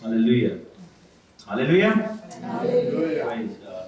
Hallelujah. Hallelujah. Hallelujah. Praise God.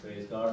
Praise God.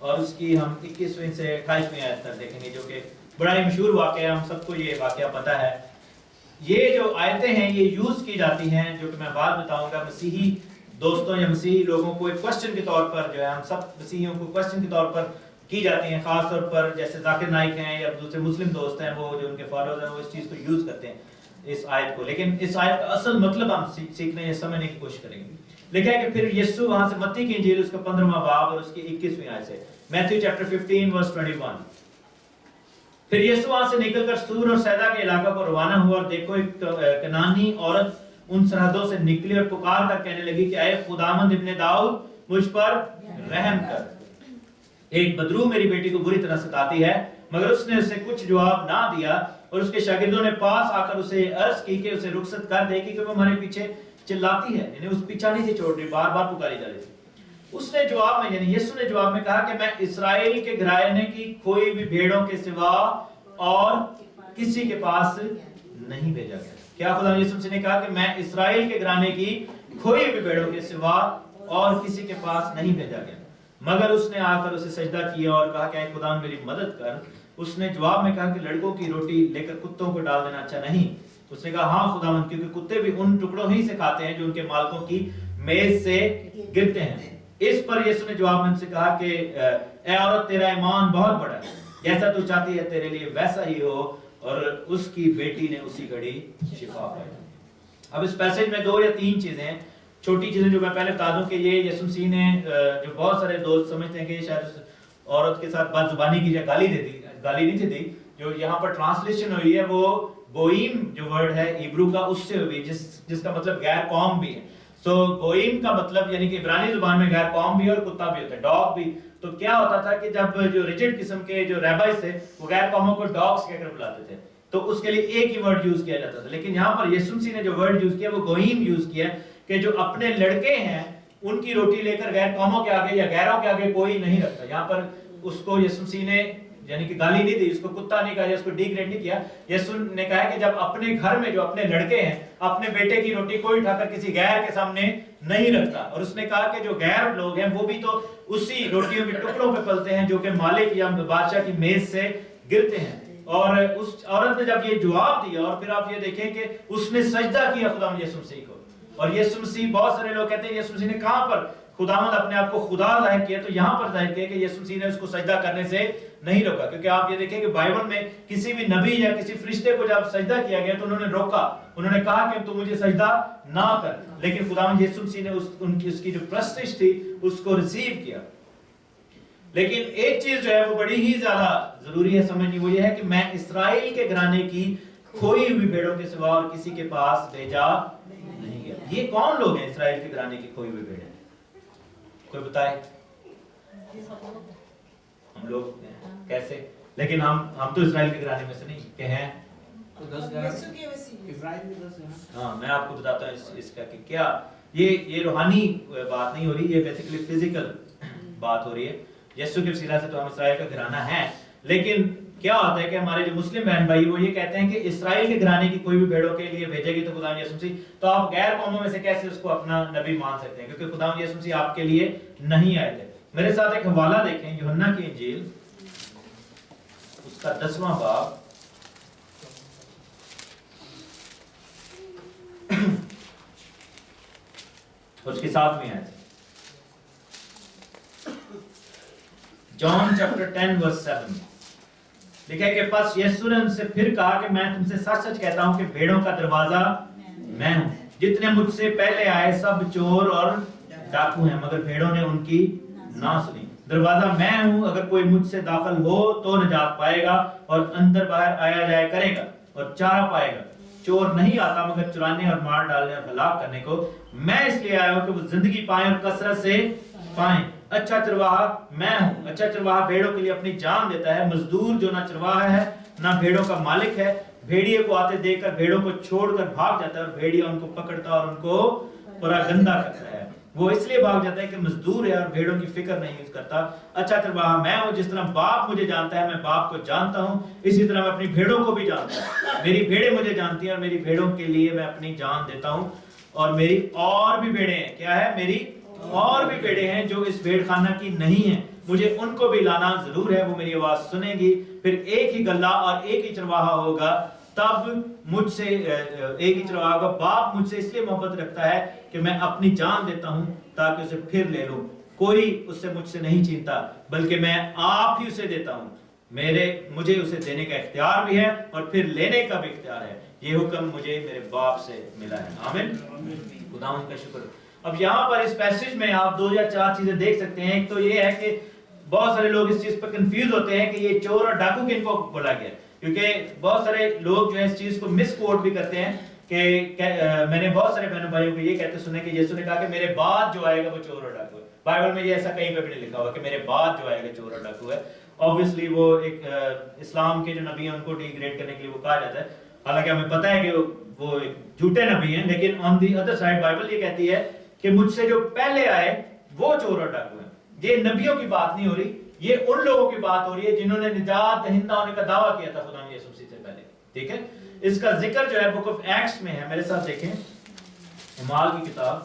اور اس کی ہم 21ویں سے 28ویں آیت تک دیکھیں گے، جو کہ بڑا ہی مشہور واقعہ ہے، ہم سب کو یہ واقعہ پتہ ہے۔ یہ جو آیتیں ہیں یہ یوز کی جاتی ہیں، جو کہ میں بعد بتاؤں گا، مسیحی دوستوں یا مسیحی لوگوں کو ایک کوسچن کے طور پر جو ہے، ہم سب مسیحیوں کو کوسچن کے طور پر کی جاتی ہیں، خاص طور پر جیسے ذاکر نائک ہیں یا دوسرے مسلم دوست ہیں، وہ جو ان کے فالوورز ہیں وہ اس چیز کو یوز کرتے ہیں، اس آیت کو۔ لیکن اس آیت کا اصل مطلب ہم سیکھنے یا سمجھنے کی کوشش کریں گے۔ لکھا ہے کہ پھر یسوع وہاں سے متی کی انجیل اس کا 15واں باب اور اس کی 21ویں آیت سے، میتھیو چیپٹر 15 ورس 21۔ پھر یسوع وہاں سے نکل کر سور اور سیدا کے علاقہ کو روانہ ہوا، اور دیکھو ایک کنانی عورت ان سرحدوں سے نکلی اور پکار کر کہنے لگی کہ اے خداوند ابن داؤد مجھ پر رحم کر، ایک بدرو میری بیٹی کو بری طرح ستاتی ہے۔ مگر اس نے اسے کچھ جواب نہ دیا، اور اس کے شاگردوں نے پاس آ کر اسے عرض کی کہ اسے رخصت کر دے، کہ وہ ہمارے پیچھے چلاتی ہے، یعنی اس پیچھا نہیں تھی چھوڑ رہی، بار بار پکاری جا رہی تھی۔ اس نے جواب میں، یعنی یسوع نے جواب میں کہا کہ میں اسرائیل کے گھرانے کی کھوئی ہوئی بھیڑوں کے سوا اور کسی کے پاس نہیں بھیجا گیا۔ کیا خدا یسوع نے کہا کہ میں اسرائیل کے گھرانے کی کھوئی ہوئی بھیڑوں کے سوا اور کسی کے پاس نہیں بھیجا گیا؟ مگر اس نے آ کر اسے سجدہ کیا اور کہا کہ اے خدا میری مدد کر۔ اس نے جواب میں کہا کہ لڑکوں کی روٹی لے کر کتوں کو ڈال دینا اچھا نہیں۔ اس نے کہا ہاں خداوند، کیونکہ کتے بھی ان ٹکڑوں ہی سے کھاتے ہیں جو ان کے مالکوں کی میز سے گرتے ہیں۔ اس پر یسوع نے جواب میں ان سے کہا کہ اے عورت تیرا ایمان بہت بڑا ہے، جیسا تو چاہتی ہے تیرے لیے ویسا ہی ہو، اور اس کی بیٹی نے اسی گھڑی شفا پائی۔ اب اس پیسج میں 2 یا 3 چیزیں ہیں، چھوٹی چیزیں جو میں پہلے بتا دوں کہ یہ یسوع مسیح نے جو بہت سارے دوست سمجھتے ہیں کہ یہ شاید اس عورت کے ساتھ بد زبانی کی یا گالی نہیں تھی دی، جو یہاں پر ٹرانسلیشن ہوئی ہے وہ گوئیم جو ورڈ ہے عبرو کا اس سے ہوئی، جس کا مطلب غیر قوم بھی ہے۔ سو گوئیم کا مطلب یعنی کہ عبرانی زبان میں غیر قوم بھی اور کتا بھی ہوتا ہے، ڈاگ بھی۔ تو کیا ہوتا تھا کہ جب جو ریجڈ قسم کے جو ریبائز تھے وہ غیر قوموں کو ڈاگز کہہ کر بلاتے تھے، تو اس کے لیے ایک ہی ورڈ یوز کیا جاتا تھا۔ لیکن یہاں پر یسوع مسیح نے جو ورڈ یوز کیا وہ گوئیم یوز کیا، کہ جو اپنے لڑکے ہیں ان کی روٹی لے کر غیر قوموں کے آگے یا غیروں کے آگے کوئی نہیں رکھتا۔ یہاں پر اس کو یسوع مسیح نے یعنی کہ گالی نہیں دی، اس کو کتا نہیں کہا یا اس کو ڈیگریڈ نہیں کیا۔ یسوع نے کہا کہ جب اپنے گھر میں جو اپنے لڑکے ہیں اپنے بیٹے کی روٹی کوئی اٹھا کر کسی غیر کے سامنے نہیں رکھتا، اور اس نے کہا کہ جو غیر لوگ ہیں وہ بھی تو اسی روٹیوں کے ٹکڑوں پہ پلتے ہیں جو کہ مالک یا بادشاہ کی میز سے گرتے ہیں۔ اور اس عورت نے جب یہ جواب دیا، اور پھر آپ یہ دیکھیں کہ اس نے سجدہ کیا خداوند یسوع مسیح کو۔ اور یسوع مسیح، بہت سارے لوگ کہتے ہیں یسوع مسیح نے کہاں پر خداوند اپنے آپ کو خدا ظاہر کیا، تو یہاں پر ظاہر کیا کہ یسوع مسیح نے اس کو سجدہ کرنے سے نہیں روکا، کیونکہ آپ یہ دیکھیں کہ بائبل میں کسی بھی نبی یا کسی فرشتے کو جب سجدہ کیا گیا تو انہوں نے روکا، انہوں نے کہا کہ تو مجھے سجدہ نہ کر، لیکن خداوند یسوع مسیح نے اس کی جو پرستش تھی اس کو ریسیو کیا۔ لیکن ایک چیز جو ہے وہ بڑی ہی زیادہ ضروری ہے سمجھنی، وہ یہ ہے کہ میں اسرائیل کے گھرانے کی کھوئی ہوئی بھیڑوں کے سوا اور کسی کے پاس بھیجا نہیں گیا۔ یہ کون لوگ ہیں اسرائیل کے گھرانے کی کھوئی ہوئی بھیڑیں؟ کوئی بتائے؟ ہم لوگ کیسے؟ لیکن ہم تو اسرائیل کے گھرانے میں سے نہیں کہ ہیں۔ ہاں میں آپ کو بتاتا ہوں اس کا کہ کیا یہ روحانی بات نہیں ہو رہی، یہ بیسیکلی فزیکل بات ہو رہی ہے۔ یسوع کے وسیلہ سے تو ہم اسرائیل کا گھرانہ ہے، لیکن کیا ہوتا ہے کہ ہمارے جو مسلم بہن بھائی وہ یہ کہتے ہیں کہ اسرائیل کے گھرانے کی کوئی بھی بھیڑوں کے لیے بھیجے گی تو خداوند یسوع مسیح، تو آپ غیر قوموں میں سے کیسے اس کو اپنا نبی مان سکتے ہیں، کیونکہ خداوند یسوع مسیح آپ کے لیے نہیں آئے تھے۔ میرے ساتھ ایک حوالہ دیکھیں، یوحنا کی انجیل اس کا 10واں باب اس کے 7ویں آیت، جان چیپٹر 10 ورس 7 لکھا ہے کہ پس یسوع نے ان سے پھر کہا کہ میں تم سے سچ سچ کہتا ہوں کہ بھیڑوں کا دروازہ میں ہوں، جتنے مجھ سے پہلے آئے سب چور اور ڈاکو ہیں مگر بھیڑوں نے ان کی نہ سنی۔ دروازہ میں ہوں، اگر کوئی مجھ سے داخل ہو تو نجات پائے گا اور اندر باہر آیا جائے کرے گا اور چارہ پائے گا۔ چور نہیں آتا مگر چرانے اور مار ڈالنے اور ہلاک کرنے کو، میں اس لیے آیا ہوں کہ وہ زندگی پائیں اور کثرت سے پائیں۔ اچھا چرواہا میں ہوں، اچھا چرواہا بھیڑوں کے لیے اپنی جان دیتا ہے۔ مزدور جو نہ چرواہا ہے نہ بھیڑوں کا مالک ہے، بھیڑیے کو آتے دیکھ کر بھیڑوں کو چھوڑ کر بھاگ جاتا ہے اور بھیڑیا ان کو پکڑتا اور ان کو پورا گندا کرتا ہے۔ وہ اس لیے بھاگ جاتا ہے کہ مزدور ہے اور بھیڑوں کی فکر نہیں کرتا۔ اچھا چرواہا میں ہوں، جس طرح باپ مجھے جانتا ہے میں باپ کو جانتا ہوں، اسی طرح میں اپنی بھیڑوں کو بھی جانتا ہوں۔ میری بھیڑیں مجھے جانتی ہیں اور میری بھیڑوں کے لیے میں اپنی جان دیتا ہوں۔ اور میری اور بھی بھیڑیں ہیں، کیا ہے؟ میری اور بھی بھیڑیں ہیں جو اس بھیڑ خانہ کی نہیں ہیں، مجھے ان کو بھی لانا ضرور ہے، وہ میری آواز سنیں گی، پھر ایک ہی گلہ اور ایک ہی چرواہا ہوگا، تب مجھ سے ایک ہی چرواہا ہوگا۔ باپ مجھ سے اس لیے محبت رکھتا ہے کہ میں اپنی جان دیتا ہوں تاکہ اسے پھر لے لوں، کوئی اسے مجھ سے نہیں چھینتا بلکہ میں آپ ہی اسے دیتا ہوں، مجھے اسے دینے کا اختیار بھی ہے اور پھر لینے کا بھی اختیار ہے، یہ حکم مجھے میرے باپ سے ملا ہے۔ آمین، خداوند کا شکر۔ اب یہاں پر اس پیسج میں آپ 2 یا 4 چیزیں دیکھ سکتے ہیں۔ ایک تو یہ ہے کہ بہت سارے لوگ اس چیز پر کنفیوز ہوتے ہیں کہ یہ چور اور ڈاکو کن کو بولا گیا، کیونکہ بہت سارے لوگ جو ہے اس چیز کو مس کوٹ بھی کرتے ہیں کہ میں نے بہت سارے بہنوں بھائیوں کو یہ کہتے سنے کہ یسوع نے کہا کہ میرے بعد جو آئے گا وہ چور اور ڈاکو ہے۔ بائبل میں یہ ایسا کہیں پہ بھی نہیں لکھا ہوا کہ میرے بعد جو آئے گا چور اور ڈاکو ہے۔ obviously وہ ایک اسلام کے جو نبی ہیں ان کو ڈیگریڈ کرنے کے لیے وہ کہا جاتا ہے، حالانکہ ہمیں پتہ ہے کہ وہ ایک جھوٹے نبی ہیں، لیکن آن دی ادر سائڈ بائبل یہ کہتی ہے کہ مجھ سے جو پہلے آئے وہ چور اور ڈاکو ہیں۔ یہ نبیوں کی بات نہیں ہو رہی، یہ ان لوگوں کی بات ہو رہی ہے جنہوں نے نجات دہندہ ہونے کا دعویٰ کیا تھا خدا یسوع مسیح سے پہلے، ٹھیک ہے۔ اس کا ذکر جو ہے بک آف ایکٹس میں ہے، میرے ساتھ دیکھیں اعمال کی کتاب۔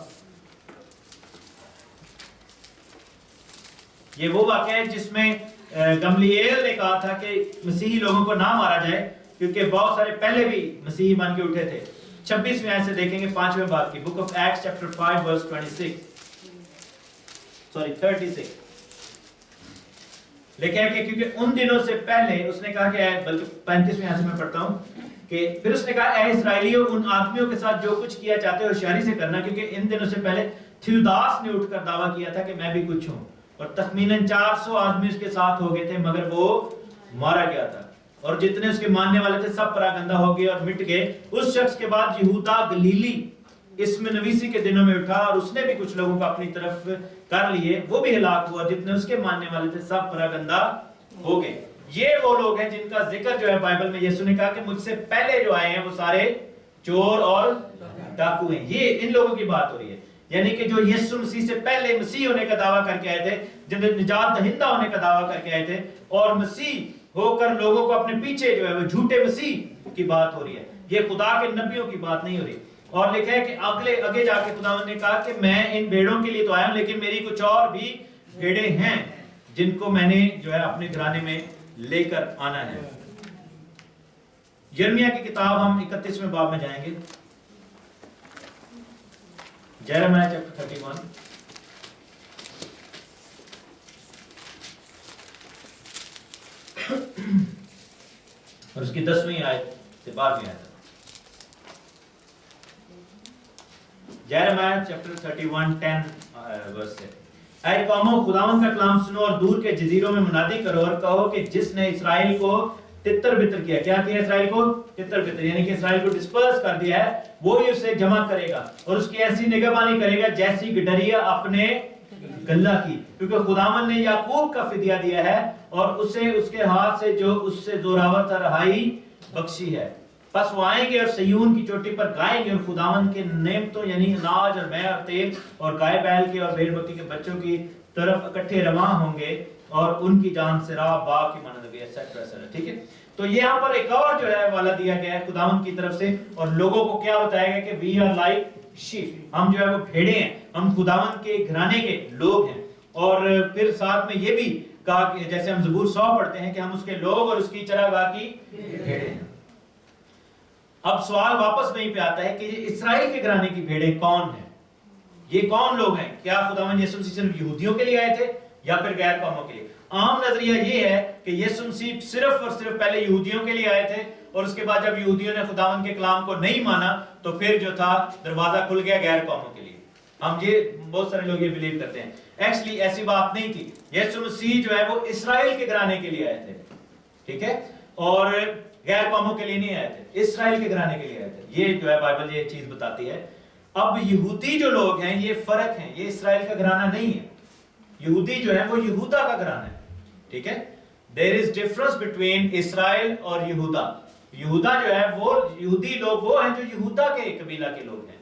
یہ وہ واقعہ ہے جس میں گملیل نے کہا تھا کہ مسیحی لوگوں کو نہ مارا جائے کیونکہ بہت سارے پہلے بھی مسیحی بن کے اٹھے تھے۔ 26ویں آیت سے دیکھیں گے 5ویں باب کی، بک آف ایکٹس چیپٹر 5 ورس 36 لکھا ہے کہ کیونکہ ان دنوں سے پہلے اس نے کہا کہ بلکہ 35ویں آیت سے میں پڑھتا ہوں کہ پھر اس نے کہا اے اسرائیلیوں، ان آدمیوں کے ساتھ جو کچھ کیا چاہتے ہو ہوشیاری سے کرنا، کیونکہ ان دنوں سے پہلے تھیوداس نے اٹھ کر دعویٰ کیا تھا کہ میں بھی کچھ ہوں، اور تخمیناً 400 آدمی اس کے ساتھ ہو گئے تھے مگر وہ مارا گیا تھا، اور جتنے اس کے ماننے والے تھے سب پراگندہ ہو گئے اور مٹ گئے۔ اس شخص کے بعد یہودا گلیلی اسم نویسی کے دنوں میں اٹھا اور اس نے بھی کچھ لوگوں کو اپنی طرف کر لیے، وہ بھی ہلاک ہوا، جتنے اس کے ماننے والے تھے سب پراگندہ ہو گئے۔ یہ وہ لوگ ہیں جن کا ذکر جو ہے بائبل میں یسوع نے کہا کہ مجھ سے پہلے جو آئے ہیں وہ سارے چور اور ڈاکو ہیں، یہ ان لوگوں کی بات ہو رہی ہے، یعنی کہ جو یسوع مسیح سے پہلے مسیح ہونے کا دعویٰ کر کے آئے تھے، جن نجات دہندہ ہونے کا دعویٰ کر کے آئے تھے اور مسیح ہو کر لوگوں کو اپنے پیچھے جو ہے وہ جھوٹے مسیح کی بات ہو رہی ہے، یہ خدا کے نبیوں کی بات نہیں ہو رہی۔ اور لکھا ہے کہ آگے جا کے خداوند نے کہا کہ میں ان بھیڑوں کے لیے تو آیا ہوں لیکن میری کچھ اور بھی بھیڑیں ہیں جن کو میں نے جو ہے اپنے گھرانے میں لے کر آنا ہے۔ یرمیہ کی کتاب ہم 31ویں باب میں جائیں گے، یرمیہ چیپٹر 31 اور اس کی 10ویں آیت سے 12ویں آیت۔ یرمیہ چیپٹر 31 10 ورس سے، اے قوموں خداوند کا کلام سنو اور دور کے جزیروں میں منادی کرو اور کہو کہ جس نے اسرائیل کو تتر بتر کیا، کیا کیا اسرائیل کو تتر بتر، یعنی کہ اسرائیل کو ڈسپرس کر دیا ہے، وہی اسے جمع کرے گا اور اس کی ایسی نگہبانی کرے گا جیسی گڈریا اپنے گلہ کی، کیونکہ خداوند نے یعقوب کا فدیہ دیا ہے اور اسے اس کے ہاتھ سے جو اس سے زوراور تھا رہائی بخشی ہے۔ پس وہ آئیں گے اور سیون کی چوٹی پر گائیں گے اور خداوند کے نعمتوں یعنی اناج اور مے اور تیل اور گائے بیل کے اور بھیڑ بکری کے بچوں کی طرف اکٹھے رواں ہوں گے اور ان کی جان سراب باغ کی مانند ہوگی، ایسٹرا ایسٹرا، ٹھیک ہے۔ تو یہاں پر ایک اور جو ہے حوالہ دیا گیا ہے خداوند کی طرف سے، اور لوگوں کو کیا بتایا گیا کہ وی آر لائک شیپ، ہم جو ہے وہ بھیڑیں ہیں، ہم خداوند کے گھرانے کے لوگ ہیں۔ اور پھر ساتھ میں یہ بھی کہا کہ جیسے ہم زبور 100 پڑھتے ہیں کہ ہم اس کے لوگ اور اس کی چراگاہ کی بھیڑیں ہیں۔ اب سوال واپس وہیں پہ آتا ہے کہ یہ اسرائیل کے گھرانے کی بھیڑیں کون ہیں؟ یہ کون لوگ ہیں؟ کیا خداوند یسوع مسیح صرف یہودیوں کے لیے آئے تھے یا پھر غیر قوموں کے لیے؟ عام نظریہ یہ ہے کہ یسوع مسیح صرف اور صرف پہلے یہودیوں کے لیے آئے تھے اور اس کے بعد جب یہودیوں نے خداوند کے کلام کو نہیں مانا تو پھر جو تھا دروازہ کھل گیا غیر قوموں کے لیے۔ ہم یہ بہت سارے لوگ یہ بلیو کرتے ہیں، ایکچولی ایسی بات نہیں تھی۔ یسوع مسیح جو ہے وہ اسرائیل کے گھرانے کے لیے آئے تھے، ٹھیک ہے، اور غیر قوموں کے لیے نہیں آئے تھے، اسرائیل کے گھرانے کے لیے آئے تھے۔ یہ جو ہے بائبل یہ چیز بتاتی ہے۔ اب یہودی جو لوگ ہیں یہ فرق ہیں، یہ اسرائیل کا گھرانہ نہیں ہے۔ یہودی جو ہے وہ یہودا کا گھرانہ ہے، ٹھیک ہے۔ there is difference between اسرائیل اور یہودا۔ یہودا جو ہے وہ یہودی لوگ وہ ہیں جو یہودا کے قبیلہ کے لوگ ہیں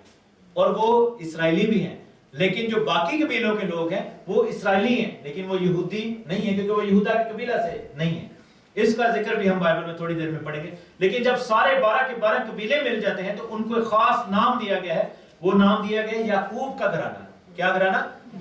اور وہ اسرائیلی بھی ہیں، لیکن جو باقی قبیلوں کے لوگ ہیں وہ اسرائیلی ہیں لیکن وہ یہودی نہیں ہیں کیونکہ وہ یہودا کے قبیلہ سے نہیں ہیں۔ اس کا ذکر بھی ہم بائبل میں تھوڑی دیر میں پڑھیں گے، لیکن جب سارے 12 کے 12 قبیلے مل جاتے ہیں تو ان کو ایک خاص نام دیا گیا ہے، وہ نام دیا گیا یعقوب کا گھرانہ۔ کیا گھرانہ؟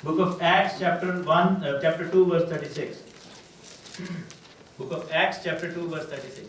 Book of Acts chapter 2 verse 36. Book of Acts chapter 2 verse 36.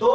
2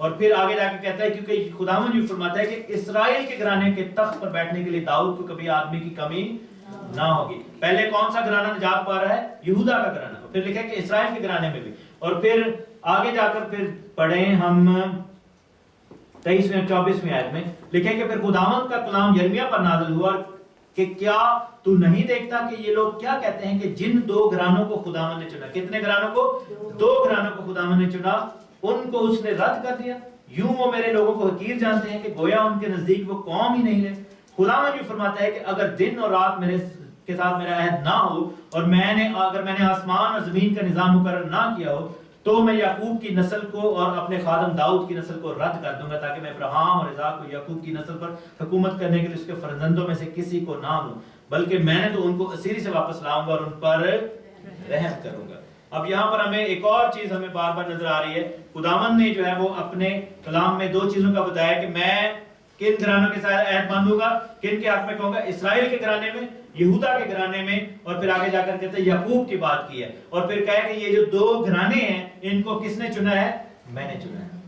اور پھر آگے جا کے کہتا ہے کیونکہ خداوند یہ فرماتا ہے کہ اسرائیل کے گھرانے کے تخت پر بیٹھنے کے لیے داؤد کو کبھی آدمی کی کمی نہ ہوگی. پہلے کون سا گھرانہ نجات پا رہا ہے؟ یہودا کا گھرانہ. پھر لکھا ہے کہ اسرائیل کے گھرانے میں بھی. اور پھر آگے جا کر پھر پڑھیں ہم 23ویں اور 24ویں آیت میں لکھا ہے کہ پھر خداوند کا کلام یرمیہ پر نازل ہوا کہ کیا تو نہیں دیکھتا کہ یہ لوگ کیا کہتے ہیں کہ جن 2 گھرانوں کو خداوند نے چنا. کتنے گھرانوں کو؟ 2 گھرانوں کو خداوند نے چنا، ان کو اس نے رد کر دیا. یوں وہ میرے لوگوں کو حقیر جانتے ہیں کہ گویا ان کے نزدیک وہ قوم ہی نہیں رہے. خداوند یہ فرماتا ہے کہ اگر دن اور رات میرے کے ساتھ میرا عہد نہ ہو اور اگر میں نے آسمان اور زمین کا نظام مقرر نہ کیا ہو تو میں یعقوب کی نسل کو اور اپنے خادم داؤد کی نسل کو رد کر دوں گا تاکہ میں ابراہیم اور اسحاق کو یعقوب کی نسل پر حکومت کرنے کے لیے اس کے فرزندوں میں سے کسی کو نہ دوں، بلکہ میں نے تو ان کو اسیری سے واپس لاؤں گا اور ان پر رحم کروں گا. اب یہاں پر ہمیں ایک اور چیز ہمیں بار بار نظر آ رہی ہے. خداوند نے جو ہے وہ اپنے کلام میں 2 چیزوں کا بتایا کہ میں کن گھرانوں کے ساتھ عہد باندھوں گا، کن کے حق میں کہوں گا، اسرائیل کے گھرانے میں، یہودا کے گھرانے میں، اور پھر آگے جا کر کہتے ہیں یعقوب کی بات کی ہے. اور پھر کہا کہ یہ جو 2 گھرانے ہیں ان کو کس نے چنا ہے؟ میں نے چنا ہے.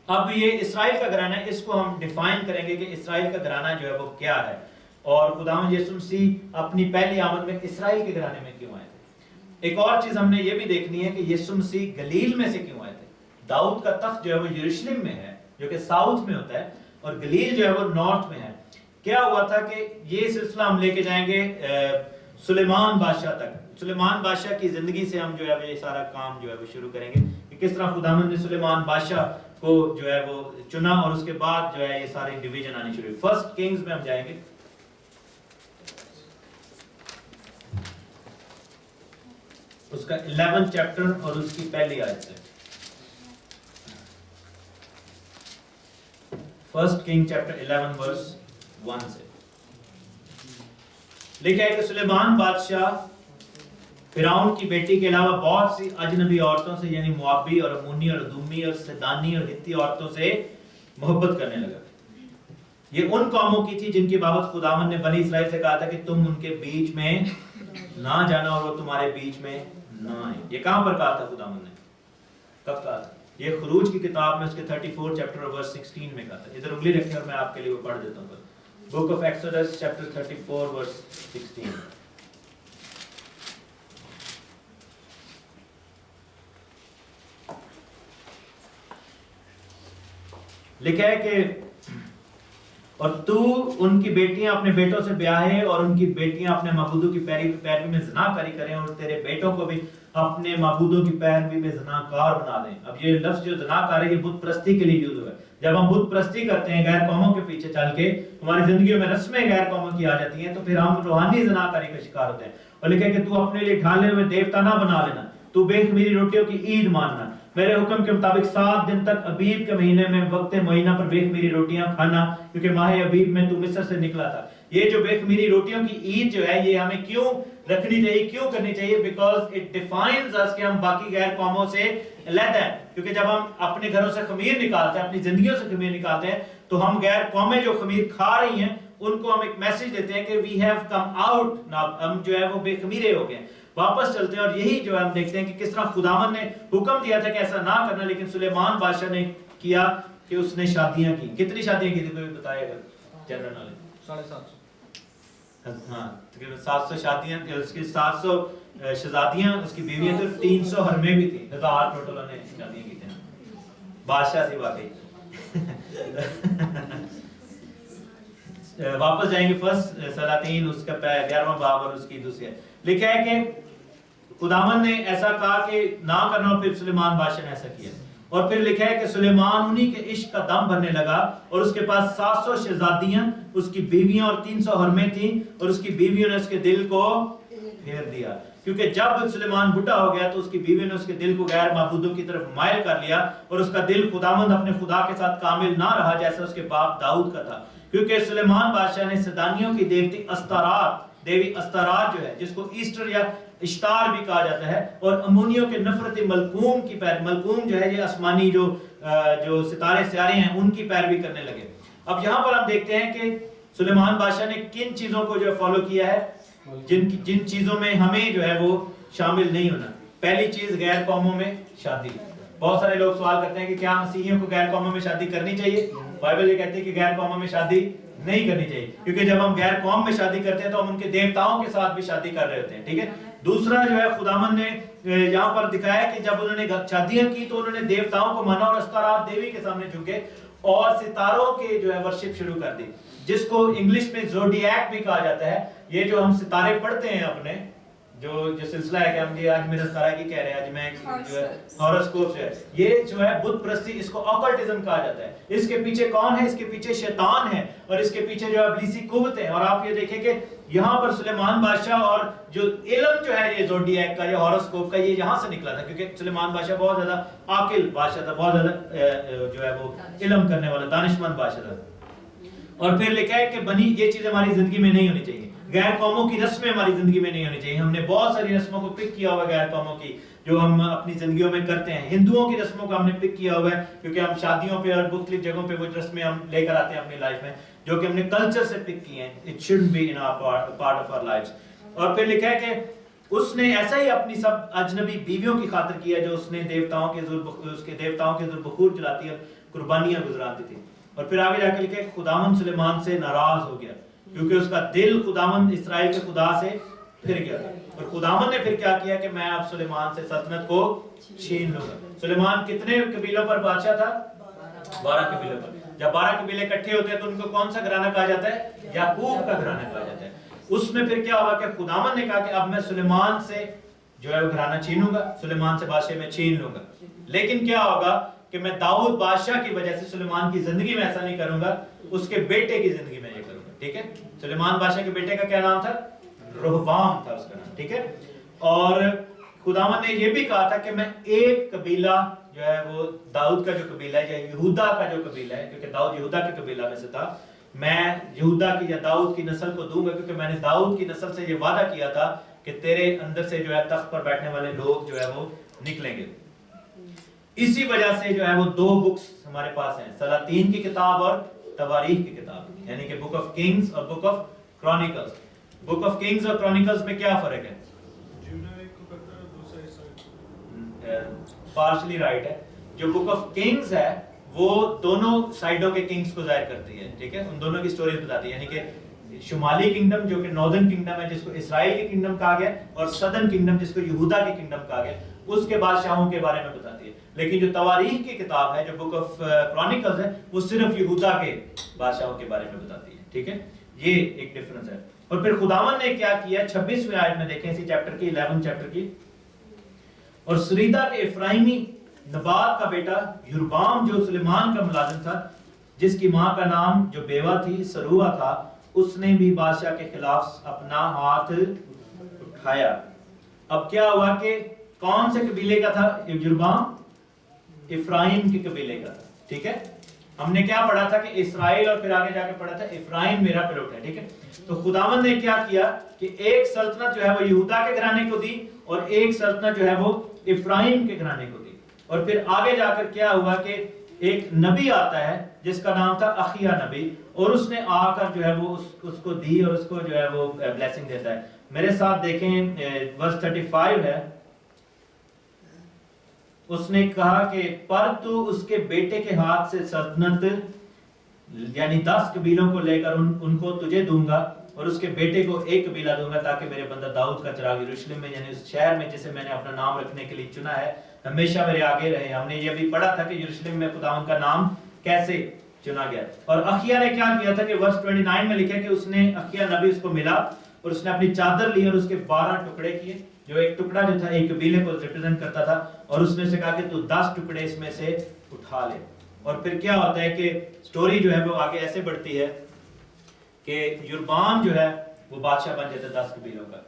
اب یہ اسرائیل کا گھرانہ ہے، اس کو ہم ڈیفائن کریں گے کہ اسرائیل کا گھرانہ جو ہے وہ کیا ہے، اور خداوند یسوع مسیح اپنی پہلی آمد میں اسرائیل کے گھرانے میں کیوں آئے تھے. ایک اور چیز ہم نے یہ بھی دیکھنی ہے کہ یسوع مسیح گلیل میں سے کیوں آئے تھے. داؤد کا تخت جو ہے وہ یروشلم میں ہے جو کہ ساؤتھ میں ہوتا ہے، اور گلیل جو ہے وہ نارتھ میں ہے. کیا ہوا تھا کہ یہ سلسلہ ہم لے کے جائیں گے سلیمان بادشاہ تک. سلیمان بادشاہ کی زندگی سے ہم جو ہے یہ سارا کام جو ہے وہ شروع کریں گے کہ کس طرح خداوند نے سلیمان بادشاہ کو جو ہے وہ چنا، اور اس کے بعد جو ہے یہ ساری ڈویژن آنی شروع ہوئی. فرسٹ کنگز میں ہم جائیں گے. اس کا 11 چیپٹر اور اس کی پہلی آیت سے. فرسٹ کنگ چیپٹر 11 ورس 1 سے لکھا ہے کہ سلیمان بادشاہ فرعون کی بیٹی کے علاوہ بہت سی اجنبی عورتوں سے یعنی موابی اور امونی اور ادومی اور سدانی اور ہتی عورتوں سے محبت کرنے لگا. یہ ان قوموں کی تھی جن کی بابت خداوند نے بنی اسرائیل سے کہا تھا کہ تم ان کے بیچ میں نہ جانا اور وہ تمہارے بیچ میں نہ آئے. یہ کہاں پر کہا تھا خداوند نے؟ کب کہا تھا؟ یہ خروج کی کتاب میں اس کے 34 چیپٹر ورس 16 میں کہا تھا. ادھر انگلی رکھیں اور میں آپ کے لیے وہ پڑھ دیتا ہوں. بک آف ایکسوڈس چیپٹر 34 ورس 16. لکھا ہے کہ اور تو ان کی بیٹیاں اپنے بیٹوں سے بیاہے اور ان کی بیٹیاں اپنے معبودوں کی پیروی میں زناکاری کریں اور تیرے بیٹوں کو بھی اپنے معبودوں کی پیروی میں زناکار بنا دیں. اب یہ لفظ جو زناکار ہے یہ بت پرستی کے لیے یوز ہوا ہے. جب ہم بت پرستی کرتے ہیں غیر قوموں کے پیچھے چل کے ہماری زندگیوں میں رسمیں غیر قوموں کی آ جاتی ہیں تو پھر ہم روحانی زناکاری کا شکار ہوتے ہیں. اور لکھا ہے کہ تو اپنے لیے ڈھالے ہوئے دیوتا نہ بنا لینا، تو بے خمیری روٹیوں کی عید ماننا، میرے حکم کے مطابق 7 دن تک ابیب کے مہینے میں وقت مہینہ پر بے خمیری روٹیاں کھانا، کیونکہ ماہ ابیب میں تو مصر سے نکلا تھا. یہ جو بے خمیری روٹیوں کی عید جو ہے یہ ہمیں کیوں رکھنی چاہیے، کیوں کرنی چاہیے؟ بیکاز اٹ ڈیفائنز اس کہ ہم باقی غیر قوموں سے علیحدہ ہیں. کیونکہ جب ہم اپنے گھروں سے خمیر نکالتے ہیں، اپنی زندگیوں سے خمیر نکالتے ہیں، تو ہم غیر قومیں جو خمیر کھا رہی ہیں ان کو ہم ایک میسج دیتے ہیں کہ وی ہیو کم آؤٹ، ہم جو ہے وہ بے خمیرے ہو گئے ہیں، واپس چلتے ہیں. اور یہی جو ہم دیکھتے ہیں کہ کس طرح خداوند نے حکم دیا تھا کہ ایسا نہ کرنا، لیکن سلیمان بادشاہ نے کیا کہ اس نے شادیاں کی. کتنی شادیاں کی تھی کوئی بتائے گا؟ General knowledge 750. ہاں تقریباً 700 شادیاں تھیں، اس کی 700 شہزادیاں، اس کی بیویاں تو 300 حرمیں بھی تھیں. 1000 ٹوٹل نے شادیاں کی تھیں. بادشاہ تھی واقعی. واپس جائیں گے فرسٹ سلاطین اس کا 11واں باب اور اس کی دوسری. لکھا ہے کہ خداوند نے ایسا کہا کہ نہ کرنا، اور پھر سلیمان بادشاہ نے ایسا کیا. اور پھر لکھا ہے کہ سلیمان انہی کے عشق کا دم بھرنے لگا اور اس کے پاس 700 شہزادیاں، اس کی بیویاں اور 300 حرمیں تھیں، اور اس کی بیویوں نے اس کے دل کو پھیر دیا. کیونکہ جب سلیمان بڈھا ہو گیا تو اس کی بیوی نے اس کے دل کو غیر معبودوں کی طرف مائل کر لیا، اور اس کا دل خداوند اپنے خدا کے ساتھ کامل نہ رہا جیسا اس کے باپ داؤد کا تھا. کیونکہ سلیمان بادشاہ نے سدانیوں کی دیوتی دیوی استارات جو ہے جس کو ایسٹر یا اشتار بھی کہا جاتا ہے، اور امونیوں کے نفرتی ملکوم کی ملکوم جو ہے یہ آسمانی جو ستارے سیارے ہیں ان کی پیروی کرنے لگے. اب یہاں پر ہم دیکھتے ہیں کہ سلیمان بادشاہ نے کن چیزوں کو جو فالو کیا ہے، جن چیزوں میں ہمیں جو ہے وہ شامل نہیں ہونا. پہلی چیز غیر قوموں میں شادی. بہت سارے لوگ سوال کرتے ہیں کہ کیا مسیحیوں کو غیر قوموں میں شادی کرنی چاہیے؟ بائبل یہ کہتی ہے کہ غیر قوموں میں شادی نہیں کرنی چاہیے، کیونکہ جب ہم غیر قوم میں شادی کرتے ہیں تو ہم ان کے دیوتاؤں کے ساتھ بھی شادی کر رہے ہوتے ہیں، ٹھیک ہے۔ دوسرا جو ہے خداوند نے یہاں پر دکھایا کہ جب انہوں نے شادیاں کی تو انہوں نے دیوتاؤں کو مانا اور استارات دیوی کے سامنے جھکے اور ستاروں کے جو ہے ورشپ شروع کر دی، جس کو انگلش میں زوڈیاک بھی کہا جاتا ہے۔ یہ جو ہم ستارے پڑھتے ہیں اپنے جو سلسلہ ہے کہ ہم یہ آج میرا ستارہ کی کہہ رہے ہیں، آج میں جو ہے ہاروسکوپ ہے، یہ جو ہے بت پرستی، اس کو آکلٹزم کہا جاتا ہے۔ اس کے پیچھے کون ہے؟ اس کے پیچھے شیطان ہے اور اس کے پیچھے جو ابلیسی قوت ہے۔ اور آپ یہ دیکھیں کہ یہاں پر سلیمان بادشاہ اور جو علم جو ہے یہ زوڈیاک کا یا ہاروسکوپ کا یہ یہاں سے نکلا تھا، کیونکہ سلیمان بادشاہ بہت زیادہ عاقل بادشاہ تھا، بہت زیادہ جو ہے وہ علم کرنے والا دانشمند بادشاہ تھا۔ اور پھر لکھا ہے کہ بنی یہ چیز ہماری زندگی میں نہیں ہونی چاہیے، غیر قوموں کی رسمیں ہماری زندگی میں نہیں ہونی چاہیے۔ ہم نے بہت ساری رسموں کو پک کیا ہوا ہے غیر قوموں کی جو ہم اپنی زندگیوں میں کرتے ہیں۔ ہندوؤں کی رسموں کو ہم نے پک کیا ہوا ہے کیونکہ ہم شادیوں پہ اور مختلف جگہوں پہ وہ رسمیں ہم لے کر آتے ہیں اپنی لائف میں، جو کہ ہم نے کلچر سے پک کی ہیں۔ It shouldn't be in our part of our lives۔ اور پھر لکھا ہے کہ اس نے ایسا ہی اپنی سب اجنبی بیویوں کی خاطر کیا جو اس نے دیوتاؤں کے حضور بخور جلاتی اور قربانیاں گزراتی تھی۔ اور پھر آگے جا کے لکھا ہے کہ خداوند سلیمان سے ناراض ہو گیا کیونکہ اس کا دل خداوند اسرائیل کے خدا سے پھر گیا تھا۔ اور خداوند نے پھر کیا کیا کہ میں اب سلیمان سے سلطنت کو چھین لوں گا۔ سلیمان کتنے قبیلوں پر بادشاہ تھا؟ 12 قبیلوں پر۔ جب 12 قبیلے اکٹھے ہوتے ہیں تو ان کو کون سا گھرانہ کہا جاتا ہے؟ یعقوب کا گھرانہ کہا جاتا ہے۔ اس میں پھر کیا ہوا کہ خداوند نے کہا کہ اب میں سلیمان سے جو ہے وہ گھرانہ چھینوں گا، سلیمان سے بادشاہ میں چھین لوں گا، لیکن کیا ہوگا کہ میں داؤد بادشاہ کی وجہ سے سلیمان کی زندگی میں ایسا نہیں کروں گا، اس کے بیٹے کی زندگی میں یہ کروں گا، ٹھیک ہے۔ سلیمان بادشاہ کے بیٹے کا کیا نام تھا؟ رہبام تھا اس کا نام، ٹھیک ہے۔ اور خداوند نے یہ بھی کہا تھا کہ میں ایک قبیلہ جو ہے وہ داؤد کا جو قبیلہ ہے یا یہودا کا جو قبیلہ ہے، کیونکہ داؤد یہودا کے قبیلہ میں سے تھا، میں یہودا کی یا داؤد کی نسل کو دوں گا، کیونکہ میں نے داؤد کی نسل سے یہ وعدہ کیا تھا کہ تیرے اندر سے جو ہے تخت پر بیٹھنے والے لوگ جو ہے وہ نکلیں گے۔ اسی وجہ سے جو ہے وہ 2 بکس ہمارے پاس ہیں، سلاطین کی کتاب اور تواریخ کی کتاب، یعنی کہ بک آف کنگز اور book of chronicles. Book of kings اور کرونیکلز میں کیا فرق ہے؟ پارشلی رائٹ ہے۔ جو بک آف کنگز ہے وہ دونوں سائیڈوں کے کنگز کو ظاہر کرتی ہے، ٹھیک ہے، ان دونوں کی سٹوریز بتاتی ہے، یعنی کہ شمالی کنگڈم جو کہ ناردرن کنگڈم ہے جس کو اسرائیل کی کنگڈم کہا گیا، اور سدرن کنگڈم جس کو یہودا کی کنگڈم کہا گیا، اس کے بادشاہوں کے بارے میں بتاتی ہے۔ لیکن جو تواریخ کی کتاب ہے، جو بک آف کرونیکلز ہے، وہ صرف یہودا کے بادشاہوں کے بارے میں بتاتی ہے، ٹھیک ہے، یہ ایک ڈیفرنس ہے۔ اور پھر خداوند نے کیا کیا 26ویں آیت میں دیکھیں اسی چیپٹر کی 11 چیپٹر کی، اور سریدا کے افرائیمی نبات کا بیٹا یربام جو سلیمان کا ملازم تھا، جس کی ماں کا نام جو بیوہ تھی سروہ تھا، اس نے بھی بادشاہ کے خلاف اپنا ہاتھ اٹھایا۔ اب کیا ہوا کہ کون سے قبیلے کا تھا یربام؟ افرایم کے قبیلے کا تھا، ٹھیک ہے۔ ہم نے کیا پڑھا تھا کہ اسرائیل، اور پھر آگے جا کے پڑھا تھا افرایم میرا پلوٹ ہے، ٹھیک ہے۔ تو خداوند نے کیا کیا کہ ایک سلطنت جو ہے وہ یہودا کے گھرانے کو دی اور ایک سلطنت جو ہے وہ افرایم کے گھرانے کو دی۔ اور پھر آگے جا کر کیا ہوا کہ ایک نبی آتا ہے جس کا نام تھا اخیا نبی، اور اس نے آ کر جو ہے وہ اس کو دی اور اس کو جو ہے وہ بلیسنگ دیتا ہے۔ میرے ساتھ دیکھیں ورس 35 ہے، اس نے کہا کہ پر تو اس کے بیٹے کے ہاتھ سے سلطنت یعنی 10 قبیلوں کو لے کر ان کو تجھے دوں گا، اور اس کے بیٹے کو ایک قبیلہ دوں گا، تاکہ میرے بندہ داؤد کا چراغ یروشلم میں یعنی اس شہر میں جسے میں نے اپنا نام رکھنے کے لیے چنا ہے ہمیشہ میرے آگے رہے۔ ہم نے یہ بھی پڑھا تھا کہ یروشلم میں خداوند کا نام کیسے چنا گیا۔ اور اخیا نے کیا کیا تھا کہ ورس 29 میں لکھا کہ اس نے اخیا نبی اس کو ملا اور اس نے اپنی چادر لی اور اس کے 12 ٹکڑے کیے، جو ایک ٹکڑا جو تھا ایک قبیلے کو ریپرزینٹ کرتا تھا، اور اس نے اسے کہا کہ تو 10 ٹکڑے اس میں سے اٹھا لے۔ اور پھر کیا ہوتا ہے کہ سٹوری جو ہے وہ آگے ایسے بڑھتی ہے کہ یربام جو ہے وہ بادشاہ بن جاتا 10 قبیلوں کا،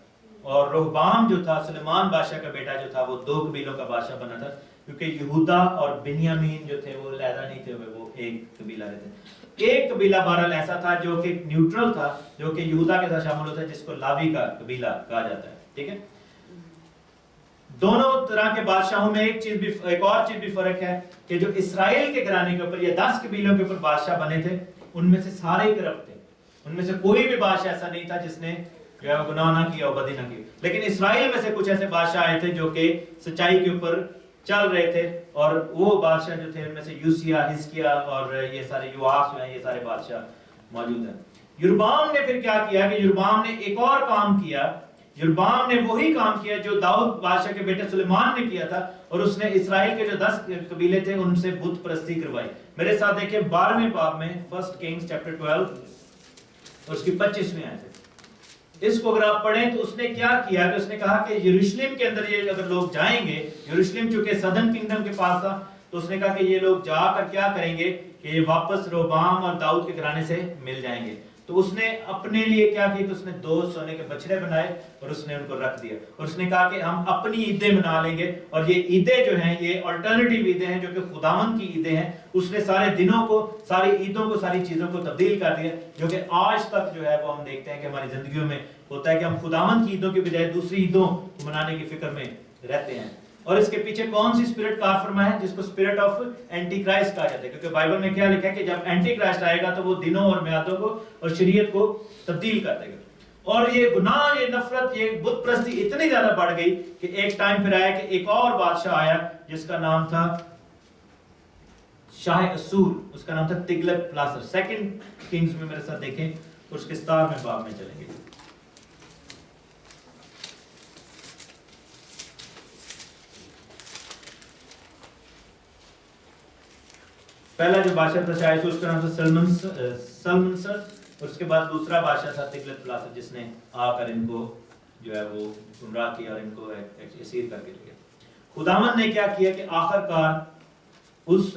اور رہبام جو تھا سلیمان بادشاہ کا بیٹا جو تھا وہ 2 قبیلوں کا بادشاہ بنا تھا، کیونکہ یہودا اور بنیامین جو تھے وہ علیحدہ نہیں تھے ہوئے، وہ ایک قبیلہ رہتے۔ ایک قبیلہ بہرحال ایسا تھا جو کہ نیوٹرل تھا، جو کہ یہودا کے ساتھ شامل ہوتا ہے، جس کو لاوی کا قبیلہ کہا جاتا ہے، ٹھیک ہے۔ دونوں طرح کے بادشاہوں میں ایک اور چیز بھی فرق ہے کہ جو اسرائیل کے گھرانے کے اوپر یا 10 قبیلوں کے اوپر بادشاہ بنے تھے، ان میں سے سارے ہی کرپٹ تھے، ان میں سے کوئی بھی بادشاہ ایسا نہیں تھا جس نے جو ہے گناہ نہ کیا اور بدی نہ کی۔ لیکن اسرائیل میں سے کچھ ایسے بادشاہ آئے تھے جو کہ سچائی کے اوپر چل رہے تھے، اور وہ بادشاہ جو تھے ان میں سے یوسیا، حزقیہ اور یہ سارے یواس جو ہیں، یہ سارے بادشاہ موجود ہیں۔ یربعام نے پھر کیا کیا کہ یربعام نے ایک اور کام کیا۔ یربعام نے وہی کام کیا جو داؤد بادشاہ کے بیٹے سلیمان نے کیا تھا، اور اس نے اسرائیل کے جو 10 قبیلے تھے ان سے بت پرستی کروائی۔ میرے ساتھ دیکھیں 12ویں باب میں 1 کنگز چیپٹر 12 اور اس کی 25ویں آیت ہے۔ اس کو اگر آپ پڑھیں تو اس نے کیا کیا کہ اس نے کہا کہ یروشلم کے اندر یہ اگر لوگ جائیں گے، یروشلم چونکہ صدرن کنگڈم کے پاس تھا، تو اس نے کہا کہ یہ لوگ جا کر کیا کریں گے کہ یہ واپس روبعام اور داؤد کے گھرانے سے مل جائیں گے۔ تو اس نے اپنے لیے کیا کیا کہ اس نے 2 سونے کے بچڑے بنائے اور اس نے ان کو رکھ دیا، اور اس نے کہا کہ ہم اپنی عیدیں منا لیں گے، اور یہ عیدیں جو ہیں یہ الٹرنیٹیو عیدیں ہیں جو کہ خداوند کی عیدیں ہیں۔ اس نے سارے دنوں کو، ساری عیدوں کو، ساری چیزوں کو تبدیل کر دیا، جو کہ آج تک جو ہے وہ ہم دیکھتے ہیں کہ ہماری زندگیوں میں ہوتا ہے کہ ہم خداوند کی عیدوں کے بجائے دوسری عیدوں کو منانے کی فکر میں رہتے ہیں۔ اور اس کے پیچھے کون سی اسپرٹ کار فرما ہے؟ جس کو اسپرٹ آف اینٹی کرائسٹ کہا جاتا ہے، کیونکہ بائبل میں کیا لکھا ہے کہ جب اینٹی کرائسٹ آئے گا تو وہ دنوں اور میعادوں کو اور شریعت کو تبدیل کر دے گا۔ اور یہ گناہ، یہ نفرت، یہ بت پرستی اتنی زیادہ بڑھ گئی کہ ایک ٹائم پھر آیا کہ ایک اور بادشاہ آیا جس کا نام تھا شاہ اسور، اس کا نام تھا تگلت پلاسر۔ 2 کنگز میں میرے ساتھ دیکھیں اور اس کے 17ویں باب میں چلیں گے۔ پہلا جو بادشاہ تھا شاہ اسور، اس کا نام تھا سلمنسر، اور اس کے بعد دوسرا بادشاہ تھا تگلت پلاسر، جس نے آ کر ان کو جو ہے وہ گمراہ کیا اور ان کو اسیر کر کے لے گیا۔ خداوند نے کیا کیا کہ آخر کار اس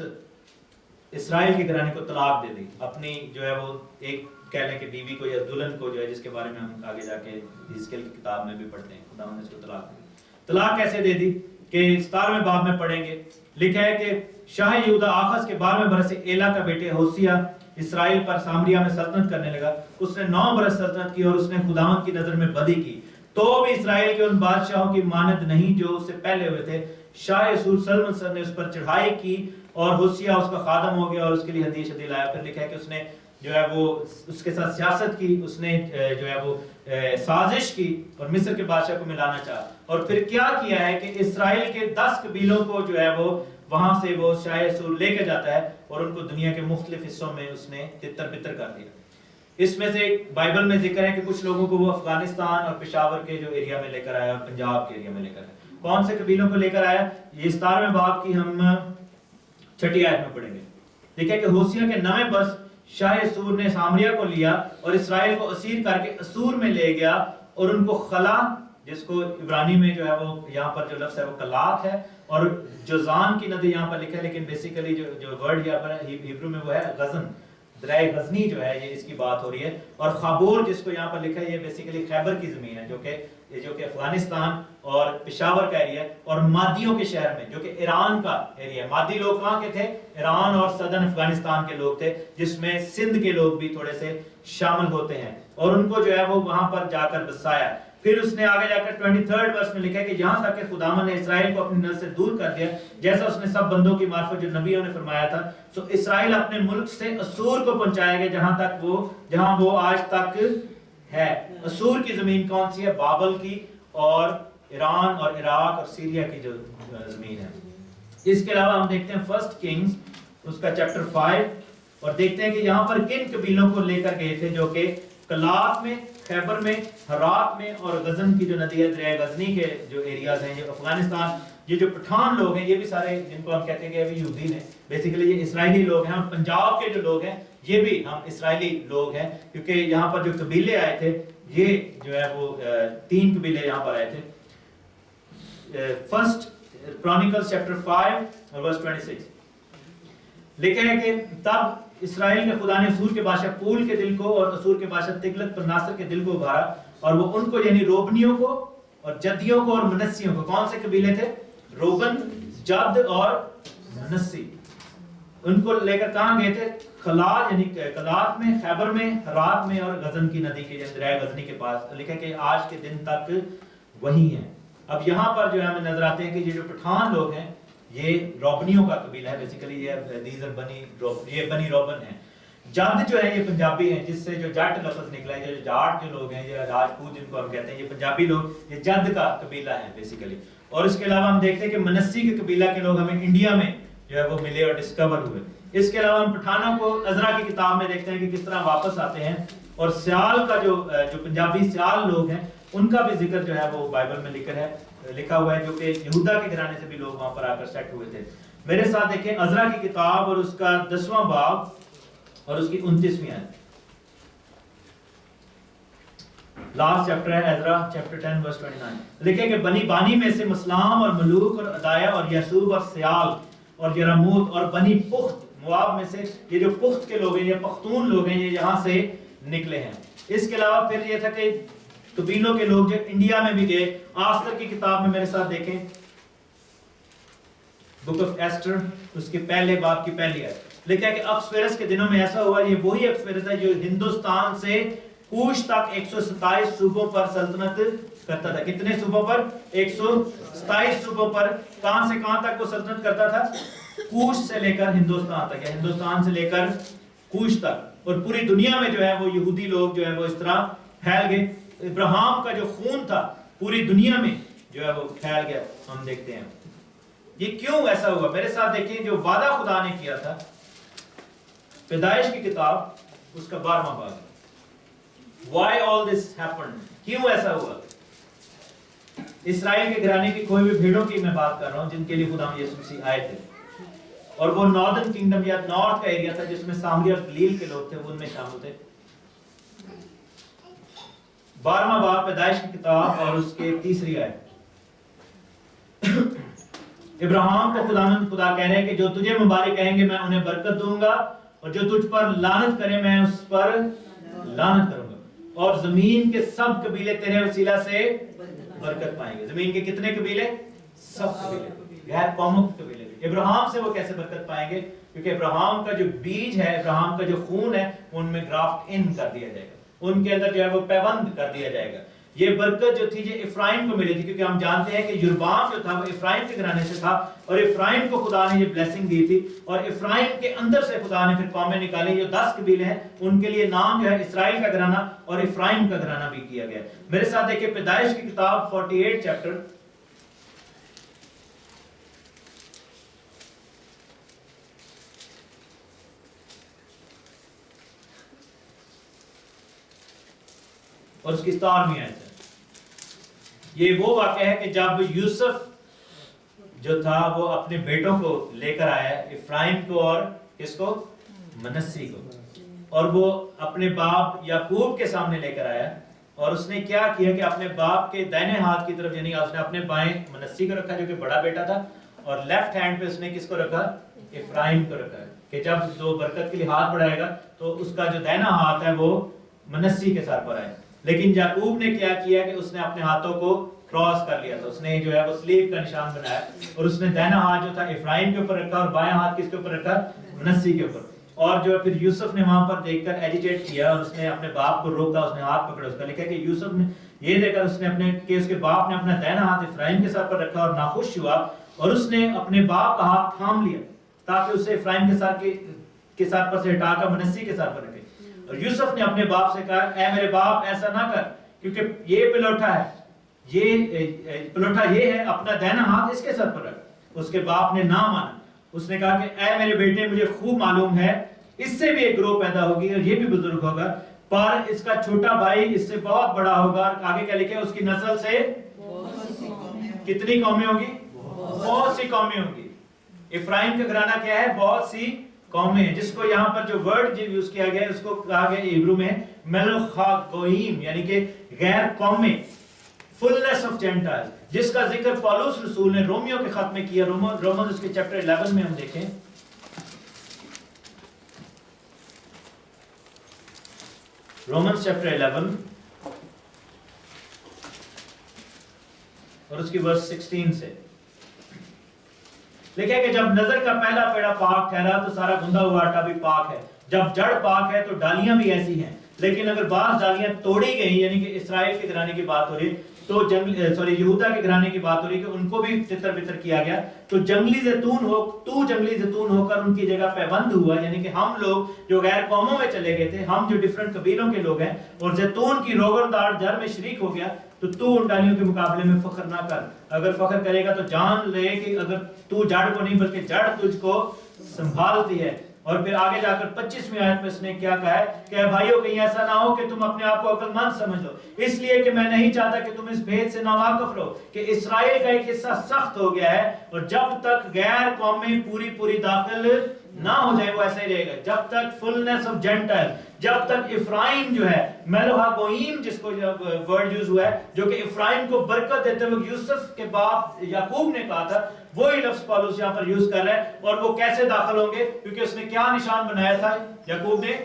اسرائیل کے گھرانے کو طلاق دے دی، اپنی جو ہے وہ ایک کہہ لیں کہ بیوی کو یا دلہن کو جو ہے، جس کے بارے میں ہم آگے جا کے حزقیل کی کتاب میں بھی پڑھتے ہیں، خداوند نے اس کو طلاق دی۔ طلاق کیسے دے دی کہ 17ویں باب میں پڑھیں گے، لکھا ہے کہ شاہ یہودا آخز کے 12ویں برس سے ایلا کا بیٹے ہوسیہ اسرائیل پر سامریا میں سلطنت کرنے لگا۔ اس نے 9 برس سلطنت کی اور اس نے خداوند کی نظر میں بدی کی، تو بھی اسرائیل کے ان بادشاہوں کی مانند نہیں جو اس سے پہلے ہوئے تھے۔ شاہ اسور سلمنسر نے اس پر چڑھائی کی اور ہوسیہ اس کا خادم ہو گیا اور اس کے لیے ہدیہ شدیہ لایا۔ پھر لکھا ہے کہ اس نے جو ہے وہ اس کے ساتھ سیاست کی، اس نے جو ہے وہ سازش کی اور مصر کے بادشاہ کو ملانا چاہا۔ اور پھر کیا کیا ہے کہ اسرائیل کے 10 قبیلوں کو جو ہے وہ وہاں سے وہ شاہ اسور لے کے جاتا ہے اور ان کو دنیا کے مختلف حصوں میں اس نے تتر بتر کر دیا۔ اس میں سے بائبل میں ذکر ہے کہ کچھ لوگوں کو وہ افغانستان اور پشاور کے جو ایریا میں لے کر آیا اور پنجاب کے ایریا میں لے کر آیا۔ کون سے قبیلوں کو لے کر آیا؟ یہ 17ویں باب کی ہم 6 آیت میں پڑھیں گے۔ دیکھیں کہ ہوسیہ کے 9ویں برس شاہ اسور نے سامریا کو لیا اور اسرائیل کو اسیر کر کے اسور میں لے گیا اور ان کو خلا، جس کو عبرانی میں جو ہے وہ یہاں پر جو لفظ ہے وہ کلات ہے، اور جوزان کی ندی یہاں پر لکھا ہے، لیکن بیسیکلی جو ورڈ یہاں پر ہے ہیبرو میں وہ ہے غزن، درائے غزنی جو ہے یہ اس کی بات ہو رہی ہے۔ اور خابور جس کو یہاں پر لکھا ہے یہ بیسیکلی خیبر کی زمین ہے، جو کہ افغانستان اور پشاور کا ایریا ہے، اور مادیوں کے شہر میں جو کہ ایران کا ایریا ہے۔ مادی لوگ کہاں کے تھے؟ ایران اور صدرن افغانستان کے لوگ تھے، جس میں سندھ کے لوگ بھی تھوڑے سے شامل ہوتے ہیں، اور ان کو جو ہے وہ وہاں پر جا کر بسایا۔ پھر اس نے آگے جا کر 23 ورس میں لکھا ہے کہ یہاں تک کہ خداوند نے اسرائیل کو اپنی نظر سے دور کر دیا، جیسا اس نے سب بندوں کی معرفت جو نبیوں نے فرمایا تھا۔ سو اسرائیل اپنے ملک سے اسور کو پہنچایا گیا جہاں وہ آج تک ہے۔ اسور کی زمین کون سی ہے؟ بابل کی اور ایران اور عراق اور سیریا کی جو زمین ہے۔ اس کے علاوہ ہم دیکھتے ہیں 1 کنگز اس کا چیپٹر 5 اور دیکھتے ہیں کہ یہاں پر کن قبیلوں کو لے کر گئے تھے، جو کہ کلات میں، خیبر میں، ہرات میں اور غزن کی جو ندی ہے دریائے غزنی کے جو ایریاز ہیں، جو افغانستان، یہ جو پٹھان لوگ ہیں یہ بھی سارے جن کو ہم کہتے ہیں کہ ابھی یہودی ہیں، بیسیکلی یہ اسرائیلی لوگ ہیں، اور پنجاب کے جو لوگ ہیں یہ بھی ہم اسرائیلی لوگ ہیں، کیونکہ یہاں پر جو قبیلے آئے تھے یہ جو ہے وہ 3 قبیلے یہاں پر آئے تھے۔ 1 کرونیکلز چیپٹر 5 اور ورس 26 لکھا ہے کہ تب اسرائیل کے خدا نے اسور کے بادشاہ پول کے دل کو اور اسور کے بادشاہ تگلت پلناسر کے دل کو ابھارا، اور وہ ان کو یعنی روبنیوں کو اور جدیوں کو اور منسیوں کو، کون سے قبیلے تھے؟ روبن، جد اور منسی، ان کو لے کر کہاں گئے تھے؟ خلاد یعنی کلات میں، خیبر میں، ہرات میں اور غزن کی ندی کے دریا غزنی کے پاس۔ لکھا ہے کہ آج کے دن تک وہی ہیں۔ اب یہاں پر جو ہے ہمیں نظر آتے ہیں کہ یہ جو پٹھان لوگ ہیں یہ روبنیوں کا قبیلہ ہے، بیسیکلی یہ بنی روبن ہیں۔ جد جو ہے یہ پنجابی ہیں، جس سے جو جٹ لفظ نکلا ہے، جو جاٹ جو لوگ ہیں، یہ راجپوت جن کو ہم کہتے ہیں، یہ پنجابی لوگ، یہ جد کا قبیلہ ہے بیسیکلی۔ اور اس کے علاوہ ہم دیکھتے ہیں کہ منسی کے قبیلہ کے لوگ ہمیں انڈیا میں جو ہے وہ ملے اور ڈسکور ہوئے. اس کے علاوہ ہم پٹھانوں کو عزرا کی کتاب میں دیکھتے ہیں کہ کس طرح واپس آتے ہیں, اور سیال کا جو پنجابی سیال لوگ ہیں ان کا بھی ذکر جو ہے وہ بائبل میں لکھا ہوا ہے, جو کہ یہودا کے گھرانے سے بھی لوگ وہاں پر آ کر سیٹ ہوئے تھے. میرے ساتھ دیکھیں عزرا کی کتاب اور اس کا 10واں باب اور اس کی 29ویں آیت. لاسٹ چیپٹر ہے عزرا چیپٹر 10 ورس 29. لکھے کہ بنی بانی میں سے مسلام اور ملوک اور ادایا اور یسوب اور سیال اور یرموت اور بنی پخت, مواب میں سے یہ جو پخت کے لوگ ہیں, یہ پختون لوگ ہیں, یہ یہاں سے نکلے ہیں. اس کے علاوہ پھر یہ تھا کہ قبیلوں کے لوگ جو انڈیا میں بھی گئے. آستر کی کتاب میں میرے ساتھ دیکھیں بک آف ایسٹر اس کے پہلے باب کی پہلی آیت. لکھا ہے کہ اکسفیرس کے دنوں میں ایسا ہوا, یہ وہی اکسفیرس ہے جو ہندوستان سے کوش تک 127 صوبوں پر سلطنت کرتا تھا. کتنے صوبوں پر؟ 127 صوبوں پر. کہاں سے کہاں تک وہ سلطنت کرتا تھا؟ کوش سے لے کر ہندوستان تک, یا ہندوستان سے لے کر کوش تک. اور پوری دنیا میں جو ہے وہ یہودی لوگ جو ہے وہ اس طرح پھیل گئے. ابراہیم کا جو خون تھا پوری دنیا میں جو ہے وہ پھیل گیا, ہم دیکھتے ہیں. یہ کیوں ایسا ہوا؟ میرے ساتھ دیکھیں جو وعدہ خدا نے کیا تھا, پیدائش کی کتاب اس کا 12واں باب. Why all this happened? کیوں ایسا ہوا؟ اسرائیل کے گھرانے کی کھوئی ہوئی بھیڑوں کی میں بات کر رہا ہوں, جن کے لیے خدا یسوع مسیح آئے تھے, اور وہ ناردرن کنگڈم یا نارتھ کا ایریا تھا جس میں سامری اور گلیل کے لوگ تھے, وہ ان میں شامل تھے. 12واں باب پیدائش کی کتاب اور اس کے 3 آیت. ابراہیم کو خدا کہہ رہے ہیں کہ جو تجھے مبارک کہیں گے میں انہیں برکت دوں گا, اور جو تجھ پر لعنت کرے میں اس پر لعنت کروں گا, اور زمین کے سب قبیلے تیرے وسیلہ سے برکت پائیں گے. زمین کے کتنے قبیلے؟ سب قبیلے, غیر قوموں کے قبیلے. ابراہیم سے وہ کیسے برکت پائیں گے؟ کیونکہ ابراہیم کا جو بیج ہے, ابراہیم کا جو خون ہے, ان میں گرافٹ ان کر دیا جائے گا, ان کے اندر جو ہے وہ پیوند کر دیا جائے گا. یہ برکت جو تھی یہ افرائیم کو ملی تھی, کیونکہ ہم جانتے ہیں کہ یربام جو تھا وہ افرائیم کے گھرانے سے تھا, اور افرائیم کو خدا نے یہ بلیسنگ دی تھی, اور افرائیم کے اندر سے خدا نے پھر قومیں نکالی. جو 10 قبیلے ہیں ان کے لیے نام جو ہے اسرائیل کا گھرانہ اور افرائیم کا گھرانہ بھی کیا گیا. میرے ساتھ دیکھیں پیدائش کی کتاب 48 چیپٹر اور اس کی 17ویں آیت ہے. یہ وہ واقعہ ہے کہ جب یوسف جو تھا وہ اپنے بیٹوں کو لے کر آیا, افرائیم کو اور کس کو؟ منسی کو, اور وہ اپنے باپ یعقوب کے سامنے لے کر آیا, اور اس نے کیا کیا کہ اپنے باپ کے دائنے ہاتھ کی طرف, یعنی اس نے اپنے بائیں منسی کو رکھا جو کہ بڑا بیٹا تھا, اور لیفٹ ہینڈ پہ اس نے کس کو رکھا؟ افرائیم کو رکھا, کہ جب جو برکت کے لیے ہاتھ بڑھائے گا تو اس کا جو دائنا ہاتھ ہے وہ منسی کے سر پر آئے. لیکن یعقوب نے کیا کیا کہ اس نے اپنے ہاتھوں کو کراس کر لیا تھا, اس نے جو ہے وہ سلیب کا نشان بنایا, اور اس نے دائنا ہاتھ جو تھا افرائیم کے اوپر رکھا, اور بائیں ہاتھ کس کے اوپر رکھا؟ منسی کے اوپر. اور جو پھر یوسف نے وہاں پر دیکھ کر ایجیٹیٹ کیا, اور اس نے اپنے باپ کو روکا, اس نے ہاتھ پکڑا. اس کا لکھا کہ یوسف نے یہ دیکھ کر اس نے اپنے کہ اس کے باپ نے اپنا دائنا ہاتھ افرائیم کے سر پر رکھا اور ناخوش ہوا, اور اس نے اپنے باپ کا ہاتھ تھام لیا تاکہ اسے افرائیم کے سر پر سے ہٹا کر منسی کے سر پر رکھے. اور یوسف نے اپنے باپ سے کہا اے میرے باپ ایسا نہ کر, کیونکہ یہ پلوٹا ہے, یہ ہے, اپنا دائنا ہاتھ اس کے سر پر رکھ. اس کے باپ نے نہ مانا. اس نے کہا کہ اے میرے بیٹے مجھے خوب معلوم ہے اس سے بھی ایک گروہ پیدا ہوگی اور یہ بھی بزرگ ہوگا, پر اس کا چھوٹا بھائی اس سے بہت بڑا ہوگا. آگے کیا لکھے؟ اس کی نسل سے کتنی قومیں ہوگی؟ بہت سی قومیں ہوگی. افرائیم کا گھرانہ کیا ہے؟ بہت سی قومیں ہیں, جس کو یہاں پر جو ورڈ یوز کیا گیا ہے اس کو کہا گیا ہیبرو میں ملخاگوئیم, یعنی کہ غیر قومیں, فلنس آف جینٹائلز, جس کا ذکر پالوس رسول نے رومیو کے خط میں کیا. رومنز اس کے چیپٹر 11 میں ہم دیکھیں, رومنز چیپٹر 11 اور اس کی ورس 16 سے لکھا کہ جب نظر کا پہلا پیڑا پاک ٹھہرا تو سارا گندھا ہوا آٹا بھی پاک ہے. جب جڑ پاک ہے تو ڈالیاں بھی ایسی ہیں, لیکن اگر بعض ڈالیاں توڑی گئی, یعنی کہ اسرائیل کے گھرانے کی بات ہو رہی, تو یہودا کے گھرانے کی بات ہو رہی کہ ان کو بھی تتر بتر کیا گیا, تو جنگلی زیتون ہو کر ان کی جگہ پیوند ہوا. یعنی کہ ہم لوگ جو غیر قوموں میں چلے گئے تھے, ہم جو ڈیفرنٹ قبیلوں کے لوگ ہیں, اور زیتون کی روغن دار جڑ میں شریک ہو گیا, تو تو ان ڈالیوں کے مقابلے میں فخر نہ کر. اگر فخر کرے گا تو جان لے کہ اگر تو جڑ کو نہیں بلکہ جڑ تجھ کو سنبھالتی ہے. اور پھر آگے جا کر 25ویں آیت میں اس نے کیا کہا ہے کہ اے بھائیو کہیں ایسا نہ ہو کہ تم اپنے آپ کو عقل مند سمجھ لو، اس لیے کہ میں نہیں چاہتا کہ تم اس بھید سے ناواقف رہو کہ اسرائیل کا ایک حصہ سخت ہو گیا ہے، اور جب تک غیر قومیں پوری داخل نہ ہو جائے وہ ایسا ہی رہے گا. جب تک فلنس آف جینٹائل، جب تک افرائیم جو ہے میلوہا گوئیم جس کو ورڈ یوز ہوا ہے، جو کہ افرائیم کو برکت دیتے ہوئے یوسف کے باپ یعقوب نے کہا تھا، وہی لفظ پالوس یہاں پر یوز کر رہا ہے. اور وہ کیسے داخل ہوں گے؟ کیونکہ اس نے کیا نشان بنایا تھا؟ یعقوب نے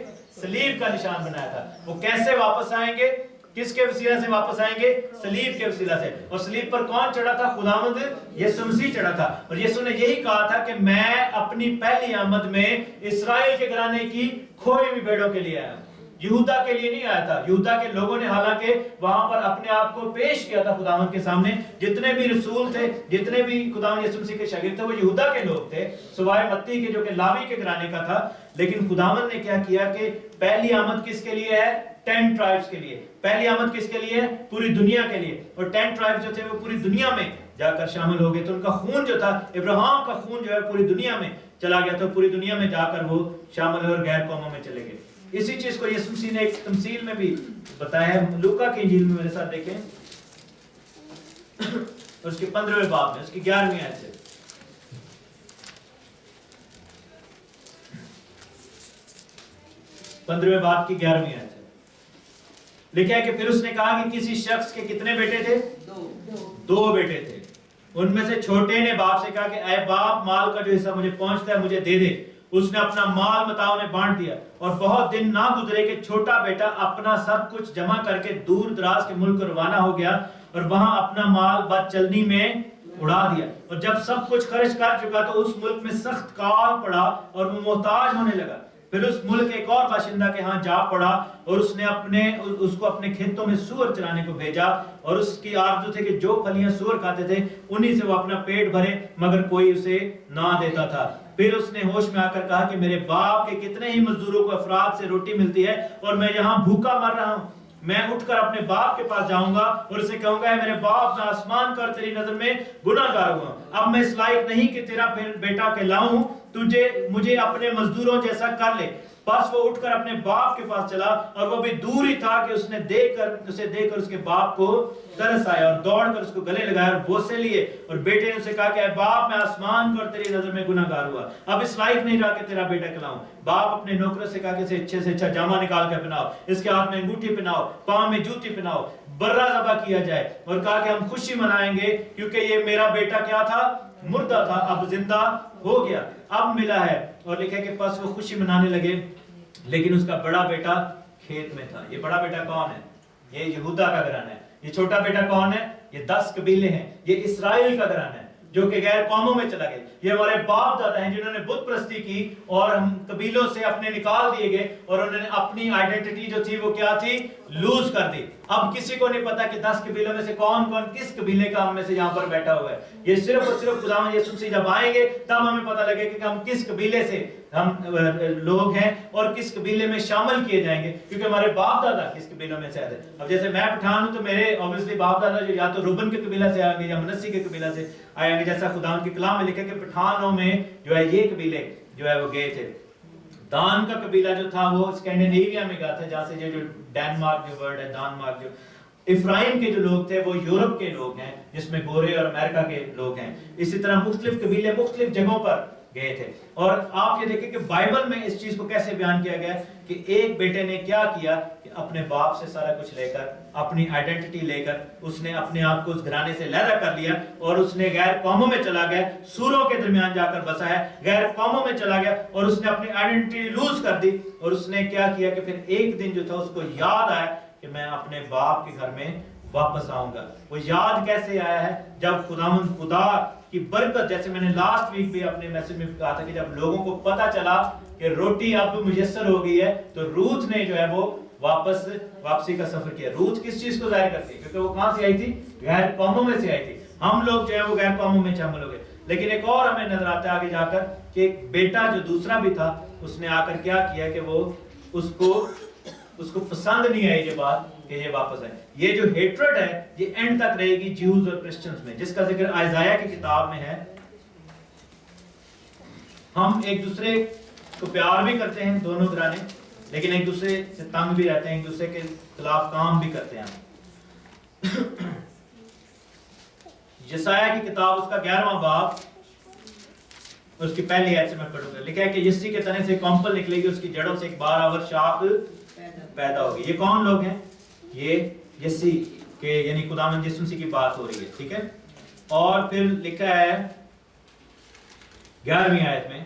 صلیب کا نشان بنایا تھا. وہ کیسے واپس آئیں گے؟ کس کے وسیلہ سے واپس آئیں گے؟ صلیب کے وسیلہ سے. اور صلیب پر کون چڑھا تھا؟ خداوند یسوع مسیح چڑھا تھا. اور یسوع نے یہی کہا تھا کہ میں اپنی پہلی آمد میں اسرائیل کے گھرانے کی کھوئی ہوئی بھیڑوں کے لیے آیا. یہودا کے لیے نہیں آیا تھا. یہودا کے لوگوں نے حالانکہ وہاں پر اپنے آپ کو پیش کیا تھا خداوند کے سامنے. جتنے بھی رسول تھے، جتنے بھی خداوند یسوع مسیح کے شاگرد تھے، وہ یہودا کے لوگ تھے، سوائے متی کے جو کہ لاوی کے گھرانے کا تھا. لیکن خداوند نے کیا کیا کہ پہلی آمد کس کے لیے ہے؟ 10 ٹرائبز کے لیے. پہلی آمد کس کے لیے ہے؟ پوری دنیا کے لیے. اور 10 ٹرائبز جو تھے وہ پوری دنیا میں جا کر شامل ہو گئے. تو ان کا خون جو تھا، ابراہیم کا خون جو ہے پوری دنیا میں چلا گیا تھا. پوری دنیا میں جا کر وہ شامل ہوئے اور غیر قوموں میں چلے گئے. اسی چیز کو یسوع مسیح نے ایک تمثیل میں بھی بتایا ہے. لوکا کی انجیل میں میرے ساتھ دیکھیں، اس کے 15ویں باب میں، اس کی 11ویں آیت سے. 15ویں باب کی 11ویں آیت ہے. لکھا ہے کہ پھر اس نے کہا کہ کسی شخص کے کتنے بیٹے تھے؟ 2 بیٹے تھے. ان میں سے چھوٹے نے باپ سے کہا کہ اے باپ، مال کا جو حصہ مجھے پہنچتا ہے مجھے دے دے. اس نے اپنا مال متاع انہیں بانٹ دیا. اور بہت دن نہ گزرے کہ چھوٹا بیٹا اپنا سب کچھ جمع کر کے دور دراز کے ملک کو روانہ ہو گیا، اور وہاں اپنا مال بد چلنی میں اڑا دیا. اور جب سب کچھ خرچ کر چکا تو اس ملک میں سخت کال پڑا اور وہ محتاج ہونے لگا. پھر اس ملک ایک اور باشندہ کے ہاں جا پڑا، اور اس نے اس کو اپنے کھیتوں میں سور چرانے کو بھیجا. اور اس کی آرزو تھے کہ جو پھلیاں سور کھاتے تھے انہی سے وہ اپنا پیٹ بھرے، مگر کوئی اسے نہ دیتا تھا. پھر اس نے ہوش میں آ کر کہا کہ میرے باپ کے کتنے ہی مزدوروں کو افراد سے روٹی ملتی ہے اور میں یہاں بھوکا مر رہا ہوں. میں اٹھ کر اپنے باپ کے پاس جاؤں گا اور اسے کہوں گا، میرے باپ، میں آسمان کا اور تیری نظر میں گناہ گار ہوا. اب میں اس لائق نہیں کہ تیرا بیٹا کہلاؤں، مجھے اپنے مزدوروں جیسا کر لے. بس وہ اٹھ کر اپنے باپ کے پاس چلا، اور وہ بھی دور ہی تھا کہ اسے دیکھ کر اس کے باپ کو ترس آیا، اور دوڑ کر اس کو گلے لگایا اور بوسے لیے. اور بیٹے نے اسے کہا کہ اے باپ، میں آسمان کو اور تیری نظر میں گناہ گار ہوا، اب اس لائق نہیں رہا کہ تیرا بیٹا کہلاؤں. باپ اپنے نوکروں سے کہا کہ اسے اچھے سے اچھا جامہ نکال کے پہناؤ، اس کے ہاتھ میں انگوٹھی پہناؤ، پاؤں میں جوتی پہناؤ، برہ ذبح کیا جائے. اور کہا کہ ہم خوشی منائیں گے کیونکہ یہ میرا بیٹا کیا تھا؟ مردہ تھا، اب زندہ ہو گیا، اب ملا ہے. اور لکھا کہ پس وہ خوشی منانے لگے. لیکن اس کا بڑا بیٹا کھیت میں تھا. یہ بڑا بیٹا کون ہے؟ یہ یہودا کا گھرانہ ہے. یہ چھوٹا بیٹا کون ہے؟ یہ 10 قبیلے ہیں. یہ اسرائیل کا گھرانہ ہے جو کہ غیر قوموں میں چلا گئے. یہ ہمارے باپ دادا ہیں جنہوں نے بت پرستی کی اور ہم قبیلوں سے اپنے نکال دیے گئے، اور انہوں نے اپنی آئیڈینٹی جو تھی وہ کیا تھی؟ لوز کر دی. اب کسی کو نہیں پتا کہ 10 قبیلوں میں سے کون کون کس قبیلے کا ہم میں سے یہاں پر بیٹھا ہوا ہے. یہ صرف اور صرف خداوند یسوع مسیح جب آئیں گے تب ہمیں پتا لگے کہ ہم کس قبیلے سے ہم لوگ ہیں اور کس قبیلے میں شامل کیے جائیں گے، کیونکہ ہمارے باپ دادا کس قبیلوں میں سے آتے ہیں. اب جیسے میں پٹھان ہوں تو میرے obviously باپ دادا جو یا تو روبن کے قبیلہ سے آئیں گے یا منسی کے قبیلہ سے آئیں گے. جیسا خداوند کے کلام میں لکھا کہ پٹھانوں میں جو ہے یہ قبیلے جو ہے وہ گئے تھے. دان کا قبیلہ جو تھا وہ اسکینڈینیویا میں گیا تھا، جہاں سے جو ڈینمارک جو ورڈ ہے دانمارک. جو افرائیم کے جو لوگ تھے وہ یورپ کے لوگ ہیں، جس میں گورے اور امریکہ کے لوگ ہیں. اسی طرح مختلف قبیلے مختلف جگہوں پر گئے تھے. اور آپ یہ دیکھیں کہ بائبل میں اس چیز کو کیسے بیان کیا گیا کہ ایک بیٹے نے کیا کیا کہ اپنے باپ سے سارا کچھ لے کر، اپنی آئیڈینٹی لے کر اس نے اپنے آپ کو اس گھرانے سے علیحدہ کر لیا، اور اس نے غیر قوموں میں چلا گیا، سوروں کے درمیان جا کر بسا ہے، غیر قوموں میں چلا گیا اور اس نے اپنی آئیڈینٹی لوز کر دی. اور اس نے کیا کیا کہ پھر ایک دن جو تھا اس کو یاد آیا کہ میں اپنے باپ کے گھر میں واپس آؤں گا. وہ یاد کیسے آیا ہے؟ جب خداوند خدا کی برکت، جیسے میں نے لاسٹ ویک بھی اپنے میسج میں کہا تھا کہ جب لوگوں کو پتا چلا کہ روٹی اب میسر ہو گئی ہے تو روت نے جو ہے وہ واپسی کا سفر کیا. روت کس چیز کو ظاہر کرتی ہے؟ کیونکہ وہ کہاں سے آئی تھی؟ غیر قوموں میں سے آئی تھی. ہم لوگ جو ہے وہ غیر قوموں میں شامل ہو گئے. لیکن ایک اور ہمیں نظر آتا ہے آگے جا کر کہ ایک بیٹا جو دوسرا بھی تھا، اس نے آ کر کیا کیا کہ وہ اس کو پسند نہیں آئی یہ بات کہ یہ واپس آئے. یہ جو ہیٹرڈ ہے یہ اینڈ تک رہے گی جیوز اور کرسچنز میں، جس کا ذکر آئزایہ کی کتاب میں ہے. ہم ایک دوسرے کو پیار بھی کرتے ہیں دونوں گھرانے، لیکن ایک دوسرے سے تنگ بھی رہتے ہیں، ایک دوسرے کے خلاف کام بھی کرتے ہیں. یسایہ کی کتاب اس کا 11واں باب اس کی پہلی آیت سے میں پڑھوں گا. لکھا ہے کہ یسی کے تنے سے کمپل نکلے گی، اس کی جڑوں سے ایک 12 آور شاخ پیدا ہوگی. یہ کون لوگ ہیں؟ یہ یسی کے یعنی خداوند یسوع مسیح کی بات ہو رہی ہے. ٹھیک ہے. اور پھر لکھا ہے 11ویں آیت میں،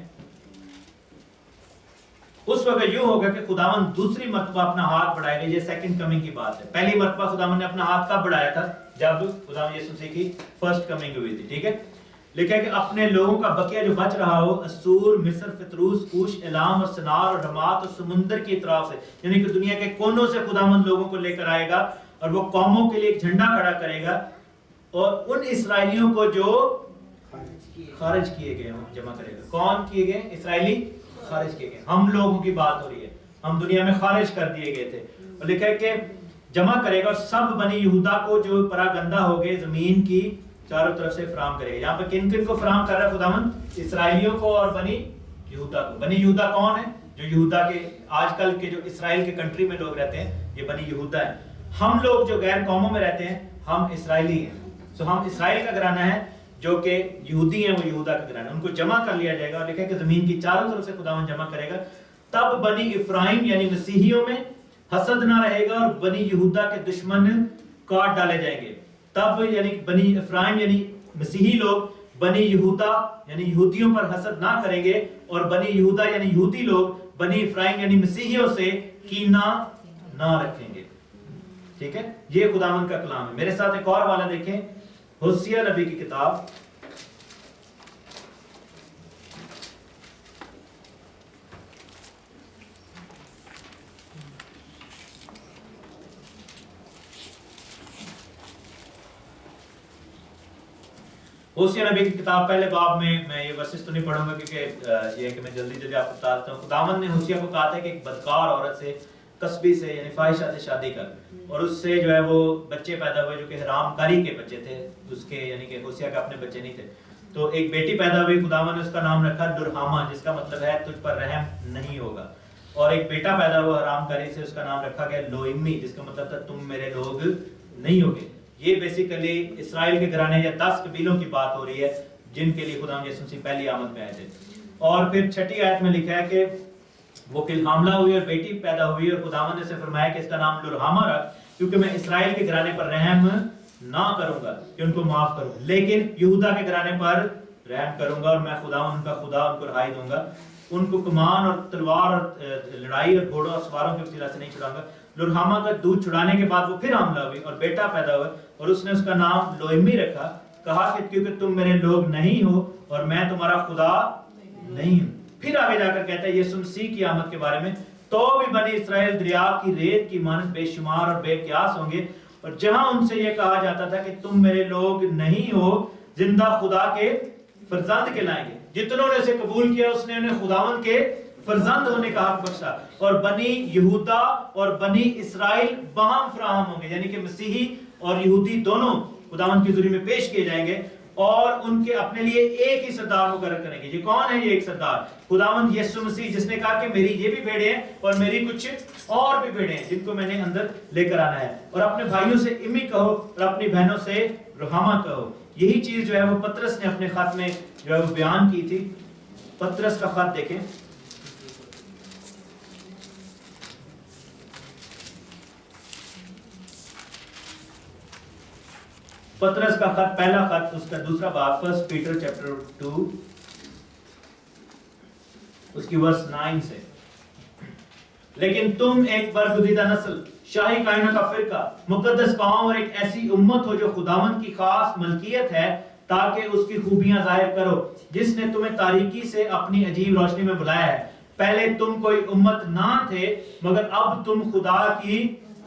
اس وقت یوں ہوگا کہ خداوند دوسری مرتبہ اپنا ہاتھ بڑھائے گا. یہ سیکنڈ کمنگ کی بات ہے. پہلی مرتبہ خداوند نے اپنا ہاتھ کب بڑھایا تھا؟ جب خداوند یسوع مسیح کی فرسٹ کمنگ ہوئی تھی. ٹھیک ہے. لکھا ہے کہ اپنے لوگوں کا بقیہ جو بچ رہا ہو اسور، مصر، فتروس، کوش، الام اور سنار اور رمات اور سمندر کی اطراف سے، یعنی کہ دنیا کے کونوں سے خداوند لوگوں کو لے کر آئے گا اور وہ قوموں کے لیے ایک جھنڈا کھڑا کرے گا، اور ان اسرائیلیوں کو جو خارج کیے گئے ہوں جمع کرے گا. کون کیے گئے؟ اسرائیلی خارج کیے گئے. ہم لوگوں کی بات ہو رہی ہے، ہم دنیا میں خارج کر دیے گئے تھے. اور لکھا ہے کہ جمع کرے گا اور سب بنی یہودا کو جو پراگندہ ہو گئے زمین کی چاروں طرف سے فراہم کرے گا. یہاں پہ کن کن کو فراہم کر رہا ہے خداوند؟ اسرائیلیوں کو اور بنی یہودا کو. بنی یہودا کون ہے؟ جو یہودا کے آج کل کے جو اسرائیل کے کنٹری میں لوگ رہتے ہیں یہ بنی یہودا ہے. ہم لوگ جو غیر قوموں میں رہتے ہیں ہم اسرائیلی ہیں. سو ہم اسرائیل کا گھرانہ ہے، جو کہ یہودی ہیں وہ یہودا کا گھرانہ. ان کو جمع کر لیا جائے گا اور لکھا ہے کہ زمین کی چاروں طرف سے خداوند جمع کرے گا. تب بنی افراہیم یعنی مسیحیوں میں حسد نہ رہے گا اور بنی یہودا کے دشمن کاٹ ڈالے جائیں گے. تب یعنی بنی افراہیم یعنی مسیحی لوگ بنی یہودا یعنی یہودیوں پر حسد نہ کریں گے، اور بنی یہودا یعنی یہودی لوگ بنی افراہیم یعنی مسیحیوں سے کینہ نہ رکھیں گے. ٹھیک ہے. یہ خداوند کا کلام ہے. میرے ساتھ ایک اور حوالہ دیکھیں، ہوسیہ نبی کی کتاب ہوسیہ نبی کی کتاب پہلے باب میں یہ ورسز تو نہیں پڑھوں گا کیونکہ یہ ہے کہ میں جلدی جلدی آپ کو بتاتا ہوں. خداوند نے ہوسیہ کو کہا تھا کہ ایک بدکار عورت سے، کسبی سے یعنی فاحشہ سے شادی کر، اور اس سے جو ہے وہ بچے پیدا ہوئے جو کہ حرام کاری کے بچے تھے اس کے، یعنی کہ ہوسیہ کے اپنے بچے نہیں تھے. تو ایک بیٹی پیدا ہوئی، خداوند نے اس کا نام رکھا لرہامہ، جس کا مطلب ہے تجھ پر رحم نہیں ہوگا. اور ایک بیٹا پیدا ہوا حرام کاری سے، اس کا نام رکھا گیا لوئمی، جس کا مطلب تھا تم میرے لوگ نہیں ہوگے. یہ بیسیکلی اسرائیل کے گھرانے یا 10 قبیلوں کی بات ہو رہی ہے جن کے لیے خداوند یسوع مسیح پہلی آمد میں آئے تھے. اور پھر 6 آیت میں لکھا ہے کہ وہ پھر حاملہ ہوئی اور بیٹی پیدا ہوئی، اور خداوند نے اسے فرمایا کہ اس کا نام لرہامہ رکھ، کیونکہ میں اسرائیل کے گھرانے پر رحم نہ کروں گا کہ ان کو معاف کروں، لیکن یہودا کے گھرانے پر رحم کروں گا، اور میں خداوند ان کا خدا ان کو رہائی دوں گا. ان کو کمان اور تلوار اور لڑائی اور گھوڑوں اور سواروں کے وسیلہ سے نہیں چھڑاؤں گا. لرہامہ کا دودھ چھڑانے کے بعد وہ پھر حاملہ ہوئی اور بیٹا پیدا ہوا، اور اس نے اس کا نام لوئمی رکھا. کہا کہ کیونکہ تم میرے لوگ نہیں ہو اور میں تمہارا خدا نہیں ہوں. پھر آگے جا کر کہتا ہے یسوع مسیح کی آمد کے بارے میں، تو بھی بنی اسرائیل دریا کی ریت کی مانند بے شمار اور بے قیاس ہوں گے، اور جہاں ان سے یہ کہا جاتا تھا کہ تم میرے لوگ نہیں ہو، زندہ خدا کے فرزند کہلائیں گے. جتنوں نے اسے قبول کیا اس نے انہیں خداوند کے فرزند ہونے کا حق بخشا، اور بنی یہودا اور بنی اسرائیل باہم فراہم ہوں گے، یعنی کہ مسیحی اور یہودی دونوں خداوند کی حضوری میں پیش کیے جائیں گے، اور ان کے اپنے لیے ایک ہی سردار مقرر کریں گے. یہ کون ہے یہ ایک سردار؟ خداوند یسوع مسیح، جس نے کہا کہ میری یہ بھی بھیڑیں ہیں اور میری کچھ اور بھی بھیڑیں ہیں جن کو میں نے اندر لے کر آنا ہے. اور اپنے بھائیوں سے امی کہو اور اپنی بہنوں سے رحامہ کہو. یہی چیز جو ہے وہ پطرس نے اپنے خط میں جو ہے وہ بیان کی تھی. پطرس کا خط دیکھیں، پطرس کا خط، پہلا خط، اس کا دوسرا باب، 1 پیٹر چیپٹر 2 اس کی ورس 9 سے. لیکن تم ایک برگزیدہ نسل، شاہی کائنہ کا فرقہ، مقدس قوم اور ایک ایسی امت ہو جو خداوند کی خاص ملکیت ہے، تاکہ اس کی خوبیاں ظاہر کرو جس نے تمہیں تاریکی سے اپنی عجیب روشنی میں بلایا ہے. پہلے تم کوئی امت نہ تھے مگر اب تم خدا کی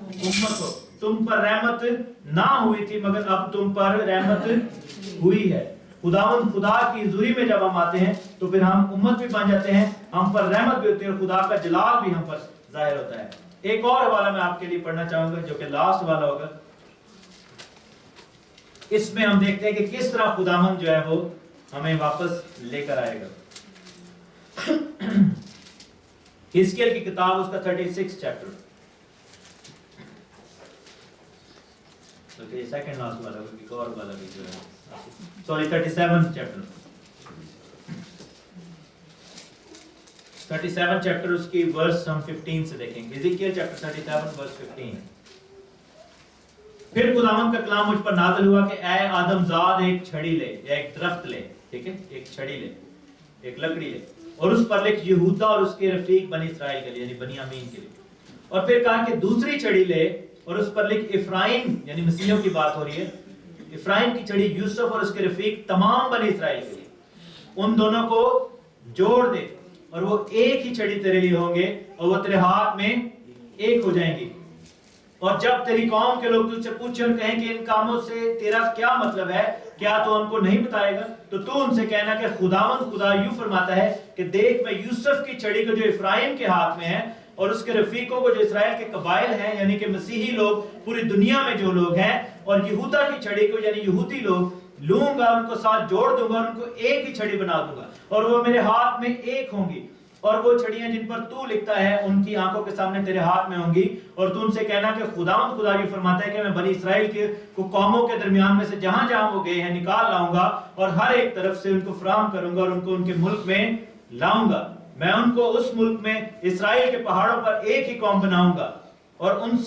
امت ہو. تم پر رحمت نہ ہوئی تھی مگر اب تم پر رحمت ہوئی ہے. خداوند خدا کی حضوری میں جب ہم آتے ہیں تو پھر ہم امت بھی بن جاتے ہیں، ہم پر رحمت بھی ہوتی ہے اور خدا کا جلال بھی ہم پر ظاہر ہوتا ہے. ایک اور حوالہ میں آپ کے لیے پڑھنا چاہوں گا جو کہ لاسٹ والا ہوگا. اس میں ہم دیکھتے ہیں کہ کس طرح خداوند جو ہے وہ ہمیں واپس لے کر آئے گا. حزقیل کی کتاب اس کا 36 چیپٹر، یہ سیکنڈ لاسٹ والا ہوگا ایک اور والا بھی جو ہے، سوری 37 چیپٹر، 37 چیپٹر اس کی ورس ہم 15 سے دیکھیں گے. حزقیل چیپٹر 37 ورس 15. پھر خداوند کا کلام مجھ پر نازل ہوا کہ اے آدم زاد ایک چھڑی لے یا ایک درخت لے، ٹھیک ہے، ایک چھڑی لے، ایک لکڑی لے، اور اس پر لکھ یہودا اور اس کے رفیق بنی اسرائیل کے لیے، یعنی بنی امین کے لیے. اور پھر کہا کہ دوسری چھڑی لے اور اس پر لکھ افرائیم، یعنی مسیحیوں کی بات ہو رہی ہے، افرائیم کی چھڑی یوسف اور اس کے رفیق تمام بنی اسرائیل کے لیے، ان دونوں کو جوڑ دے اور وہ ایک ہی چھڑی تیرے لیے ہوں گے اور وہ تیرے ہاتھ میں ایک ہو جائیں گی. اور جب تیری قوم کے لوگ تجھ سے پوچھیں اور کہیں کہ ان کاموں سے تیرا کیا مطلب ہے، کیا تو ہم کو نہیں بتائے گا، تو ان سے کہنا کہ خداوند خدا یوں فرماتا ہے کہ دیکھ میں یوسف کی چھڑی کو جو افرائیم کے ہاتھ میں ہے اور اس کے رفیقوں کو جو اسرائیل کے قبائل ہیں یعنی کہ مسیحی لوگ پوری دنیا میں جو لوگ ہیں، اور یہودا کی چھڑی کو یعنی یہودی لوگ لوں گا، ان کو ساتھ جوڑ دوں گا اور ان کو ایک ہی چھڑی بنا دوں گا اور وہ میرے ہاتھ میں ایک ہوں گی. اور وہ چھڑیاں جن پر تو لکھتا ہے ان کی آنکھوں کے سامنے تیرے ہاتھ میں ہوں گی. اور تو ان سے کہنا کہ خداوند خدا یہ فرماتا ہے کہ میں بنی اسرائیل کے کو قوموں کے درمیان میں سے جہاں جہاں وہ گئے ہیں نکال لاؤں گا اور ہر ایک طرف سے ان کو فراہم کروں گا اور ان کو ان کے ملک میں لاؤں گا. میں ان کو اس ملک میں اسرائیل کے پہاڑوں پر ایک ہی قوم بناؤں گا اور ان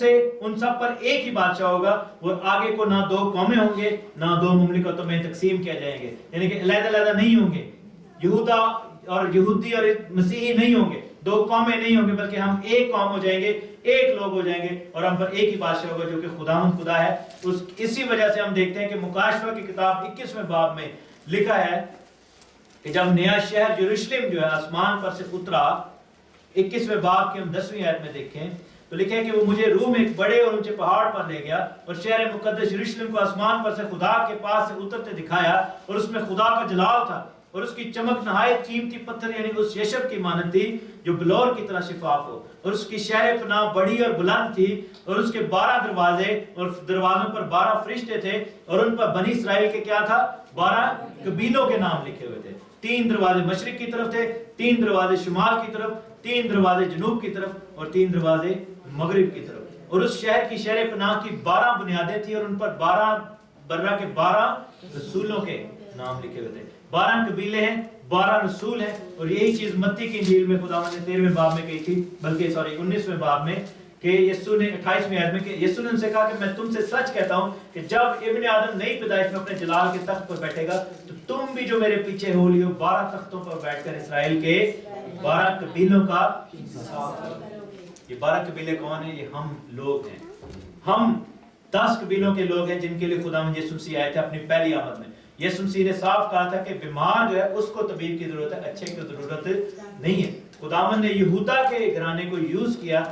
سب پر ایک ہی بادشاہ ہوگا. اور آگے کو نہ دو قومیں ہوں گے نہ دو مملکتوں میں تقسیم کیا جائیں گے، یعنی کہ علیحدہ علیحدہ نہیں ہوں گے، یہودا اور یہودی اور مسیحی نہیں ہوں گے، دو قومیں نہیں ہوں گے، بلکہ ہم ایک قوم ہو جائیں گے، ایک لوگ ہو جائیں گے اور ہم پر ایک ہی بادشاہ ہوگا جو کہ خداوند خدا ہے. اسی وجہ سے ہم دیکھتے ہیں کہ مکاشفہ کی کتاب 21ویں باب میں لکھا ہے کہ جب نیا شہر یروشلم جو ہے آسمان پر سے اترا، 21ویں باب کی ہم 10ویں آیت میں دیکھیں تو لکھا ہے کہ وہ مجھے روح میں ایک بڑے اور اونچے پہاڑ پر لے گیا اور شہر مقدس یروشلم کو آسمان پر سے خدا کے پاس سے اترتے دکھایا اور اس میں خدا کا جلال تھا اور اس کی چمک نہایت قیمتی پتھر یعنی اس یشب کی مانند تھی جو بلور کی طرح شفاف ہو، اور اس کی شہر پناہ بڑی اور بلند تھی اور اس کے 12 دروازے اور دروازوں پر 12 فرشتے تھے اور ان پر بنی اسرائیل کے کیا تھا 12 قبیلوں کے نام لکھے ہوئے تھے. 3 دروازے مشرق کی طرف تھے، 3 دروازے شمال کی طرف، 3 دروازے جنوب کی طرف اور 3 دروازے مغرب کی طرف. اور اس شہر کی شہر پناہ کی 12 بنیادیں تھیں اور ان پر 12 برہ کے 12 رسولوں کے نام لکھے ہوئے تھے. 12 قبیلے ہیں، 12 رسول ہیں. اور یہی چیز متی کی انجیل میں خداوند نے 13ویں باب میں کہی تھی، بلکہ 19ویں باب میں کہ یسوع نے 28ویں آیت میں کہ یسوع نے ان سے کہا کہ میں تم سے سچ کہتا ہوں کہ جب ابن آدم نئی پیدائش میں اپنے جلال کے تخت پر بیٹھے گا تو تم بھی جو میرے پیچھے ہو لیو 12 تختوں پر بیٹھ کر اسرائیل کے 12 قبیلوں کا حساب کرو. یہ 12 قبیلے کون ہیں؟ یہ ہم لوگ ہیں. ہم 10 قبیلوں کے لوگ ہیں جن کے لیے خداوند یسوع مسیح آئے تھے اپنی پہلی آمد میں. یسوع مسیح نے صاف کہا تھا کہ بیمار جو ہے اس کو طبیب کی ضرورت ہے، اچھے کی ضرورت نہیں ہے. خداوند نے یہودا کے گھرانے کو یوز کیا،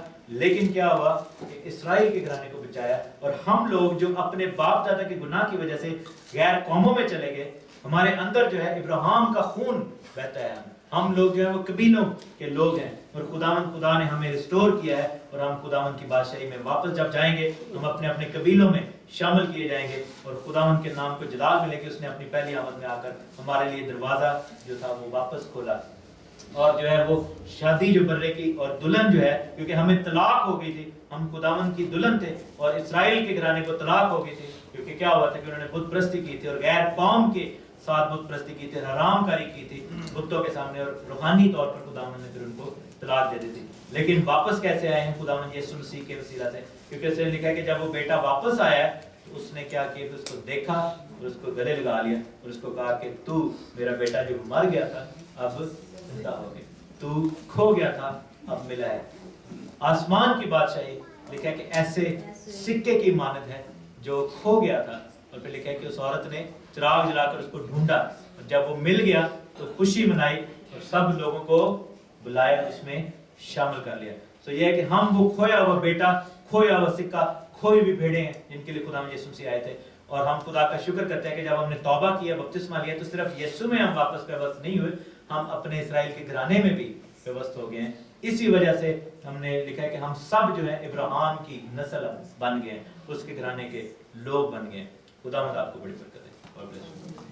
لیکن کیا ہوا کہ اسرائیل کے گھرانے کو بچایا. اور ہم لوگ جو اپنے باپ دادا کے گناہ کی وجہ سے غیر قوموں میں چلے گئے، ہمارے اندر جو ہے ابراہیم کا خون بہتا ہے. ہم لوگ جو ہے وہ قبیلوں کے لوگ ہیں اور خدا نے ہمیں ریسٹور کیا ہے اور ہم خداوند کی بادشاہی میں واپس جب جائیں گے ہم اپنے اپنے قبیلوں میں شامل کیے جائیں گے اور خداوند کے نام کو جلال ملے گی. اس نے اپنی پہلی آمد میں آ کر ہمارے لیے دروازہ جو تھا وہ واپس کھولا اور جو ہے وہ شادی جو برے کی اور دلہن جو ہے، کیونکہ ہمیں طلاق ہو گئی تھی، ہم خداوند کی دلہن تھے اور اسرائیل کے گھرانے کو طلاق ہو گئی تھی کیونکہ کیا ہوا تھا کہ انہوں نے بت پرستی کی تھی اور غیر قوم کے ساتھ بت پرستی کی تھی، حرام کاری کی تھی بتوں کے سامنے، اور روحانی طور پر خداوند نے پھر ان کو طلاق دے دی تھی. لیکن واپس کیسے آئے ہیں خداوند یسوع مسیح کے وسیلہ سے؟ کیونکہ اس نے لکھا ہے کہ جب وہ بیٹا واپس آیا تو اس نے کیا کیا کہ اس کو دیکھا اور اس کو گلے لگا لیا اور اس کو کہا کہ تو میرا بیٹا جو مر گیا تھا اب زندہ ہو گیا، تو کھو گیا تھا اب ملا ہے. آسمان کی بادشاہی لکھا ہے کہ ایسے سکے کی مانند ہے جو کھو گیا تھا. اور پھر لکھا ہے کہ اس عورت نے چراغ جلا کر اس کو ڈھونڈا اور جب وہ مل گیا تو خوشی منائی اور سب لوگوں کو بلایا، اس میں شامل کر لیا. تو یہ ہے کہ ہم وہ کھویا ہوا بیٹا، کھویا ہوا سکہ، کھوئی ہوئی بھیڑیں ہیں جن کے لیے خدا میں یسوع مسیح آئے تھے. اور ہم خدا کا شکر کرتے ہیں کہ جب ہم نے توبہ کیا، بپتسمہ لیا، تو صرف یسوع میں ہم واپس پیوست نہیں ہوئے، ہم اپنے اسرائیل کے گھرانے میں بھی پیوست ہو گئے ہیں اسی وجہ سے ہم نے لکھا ہے کہ ہم سب جو ہے ابراہیم کی نسل بن گئے ہیں، اس کے گھرانے کے لوگ بن گئے ہیں۔ خدا مند آپ کو بڑی برکت ہے۔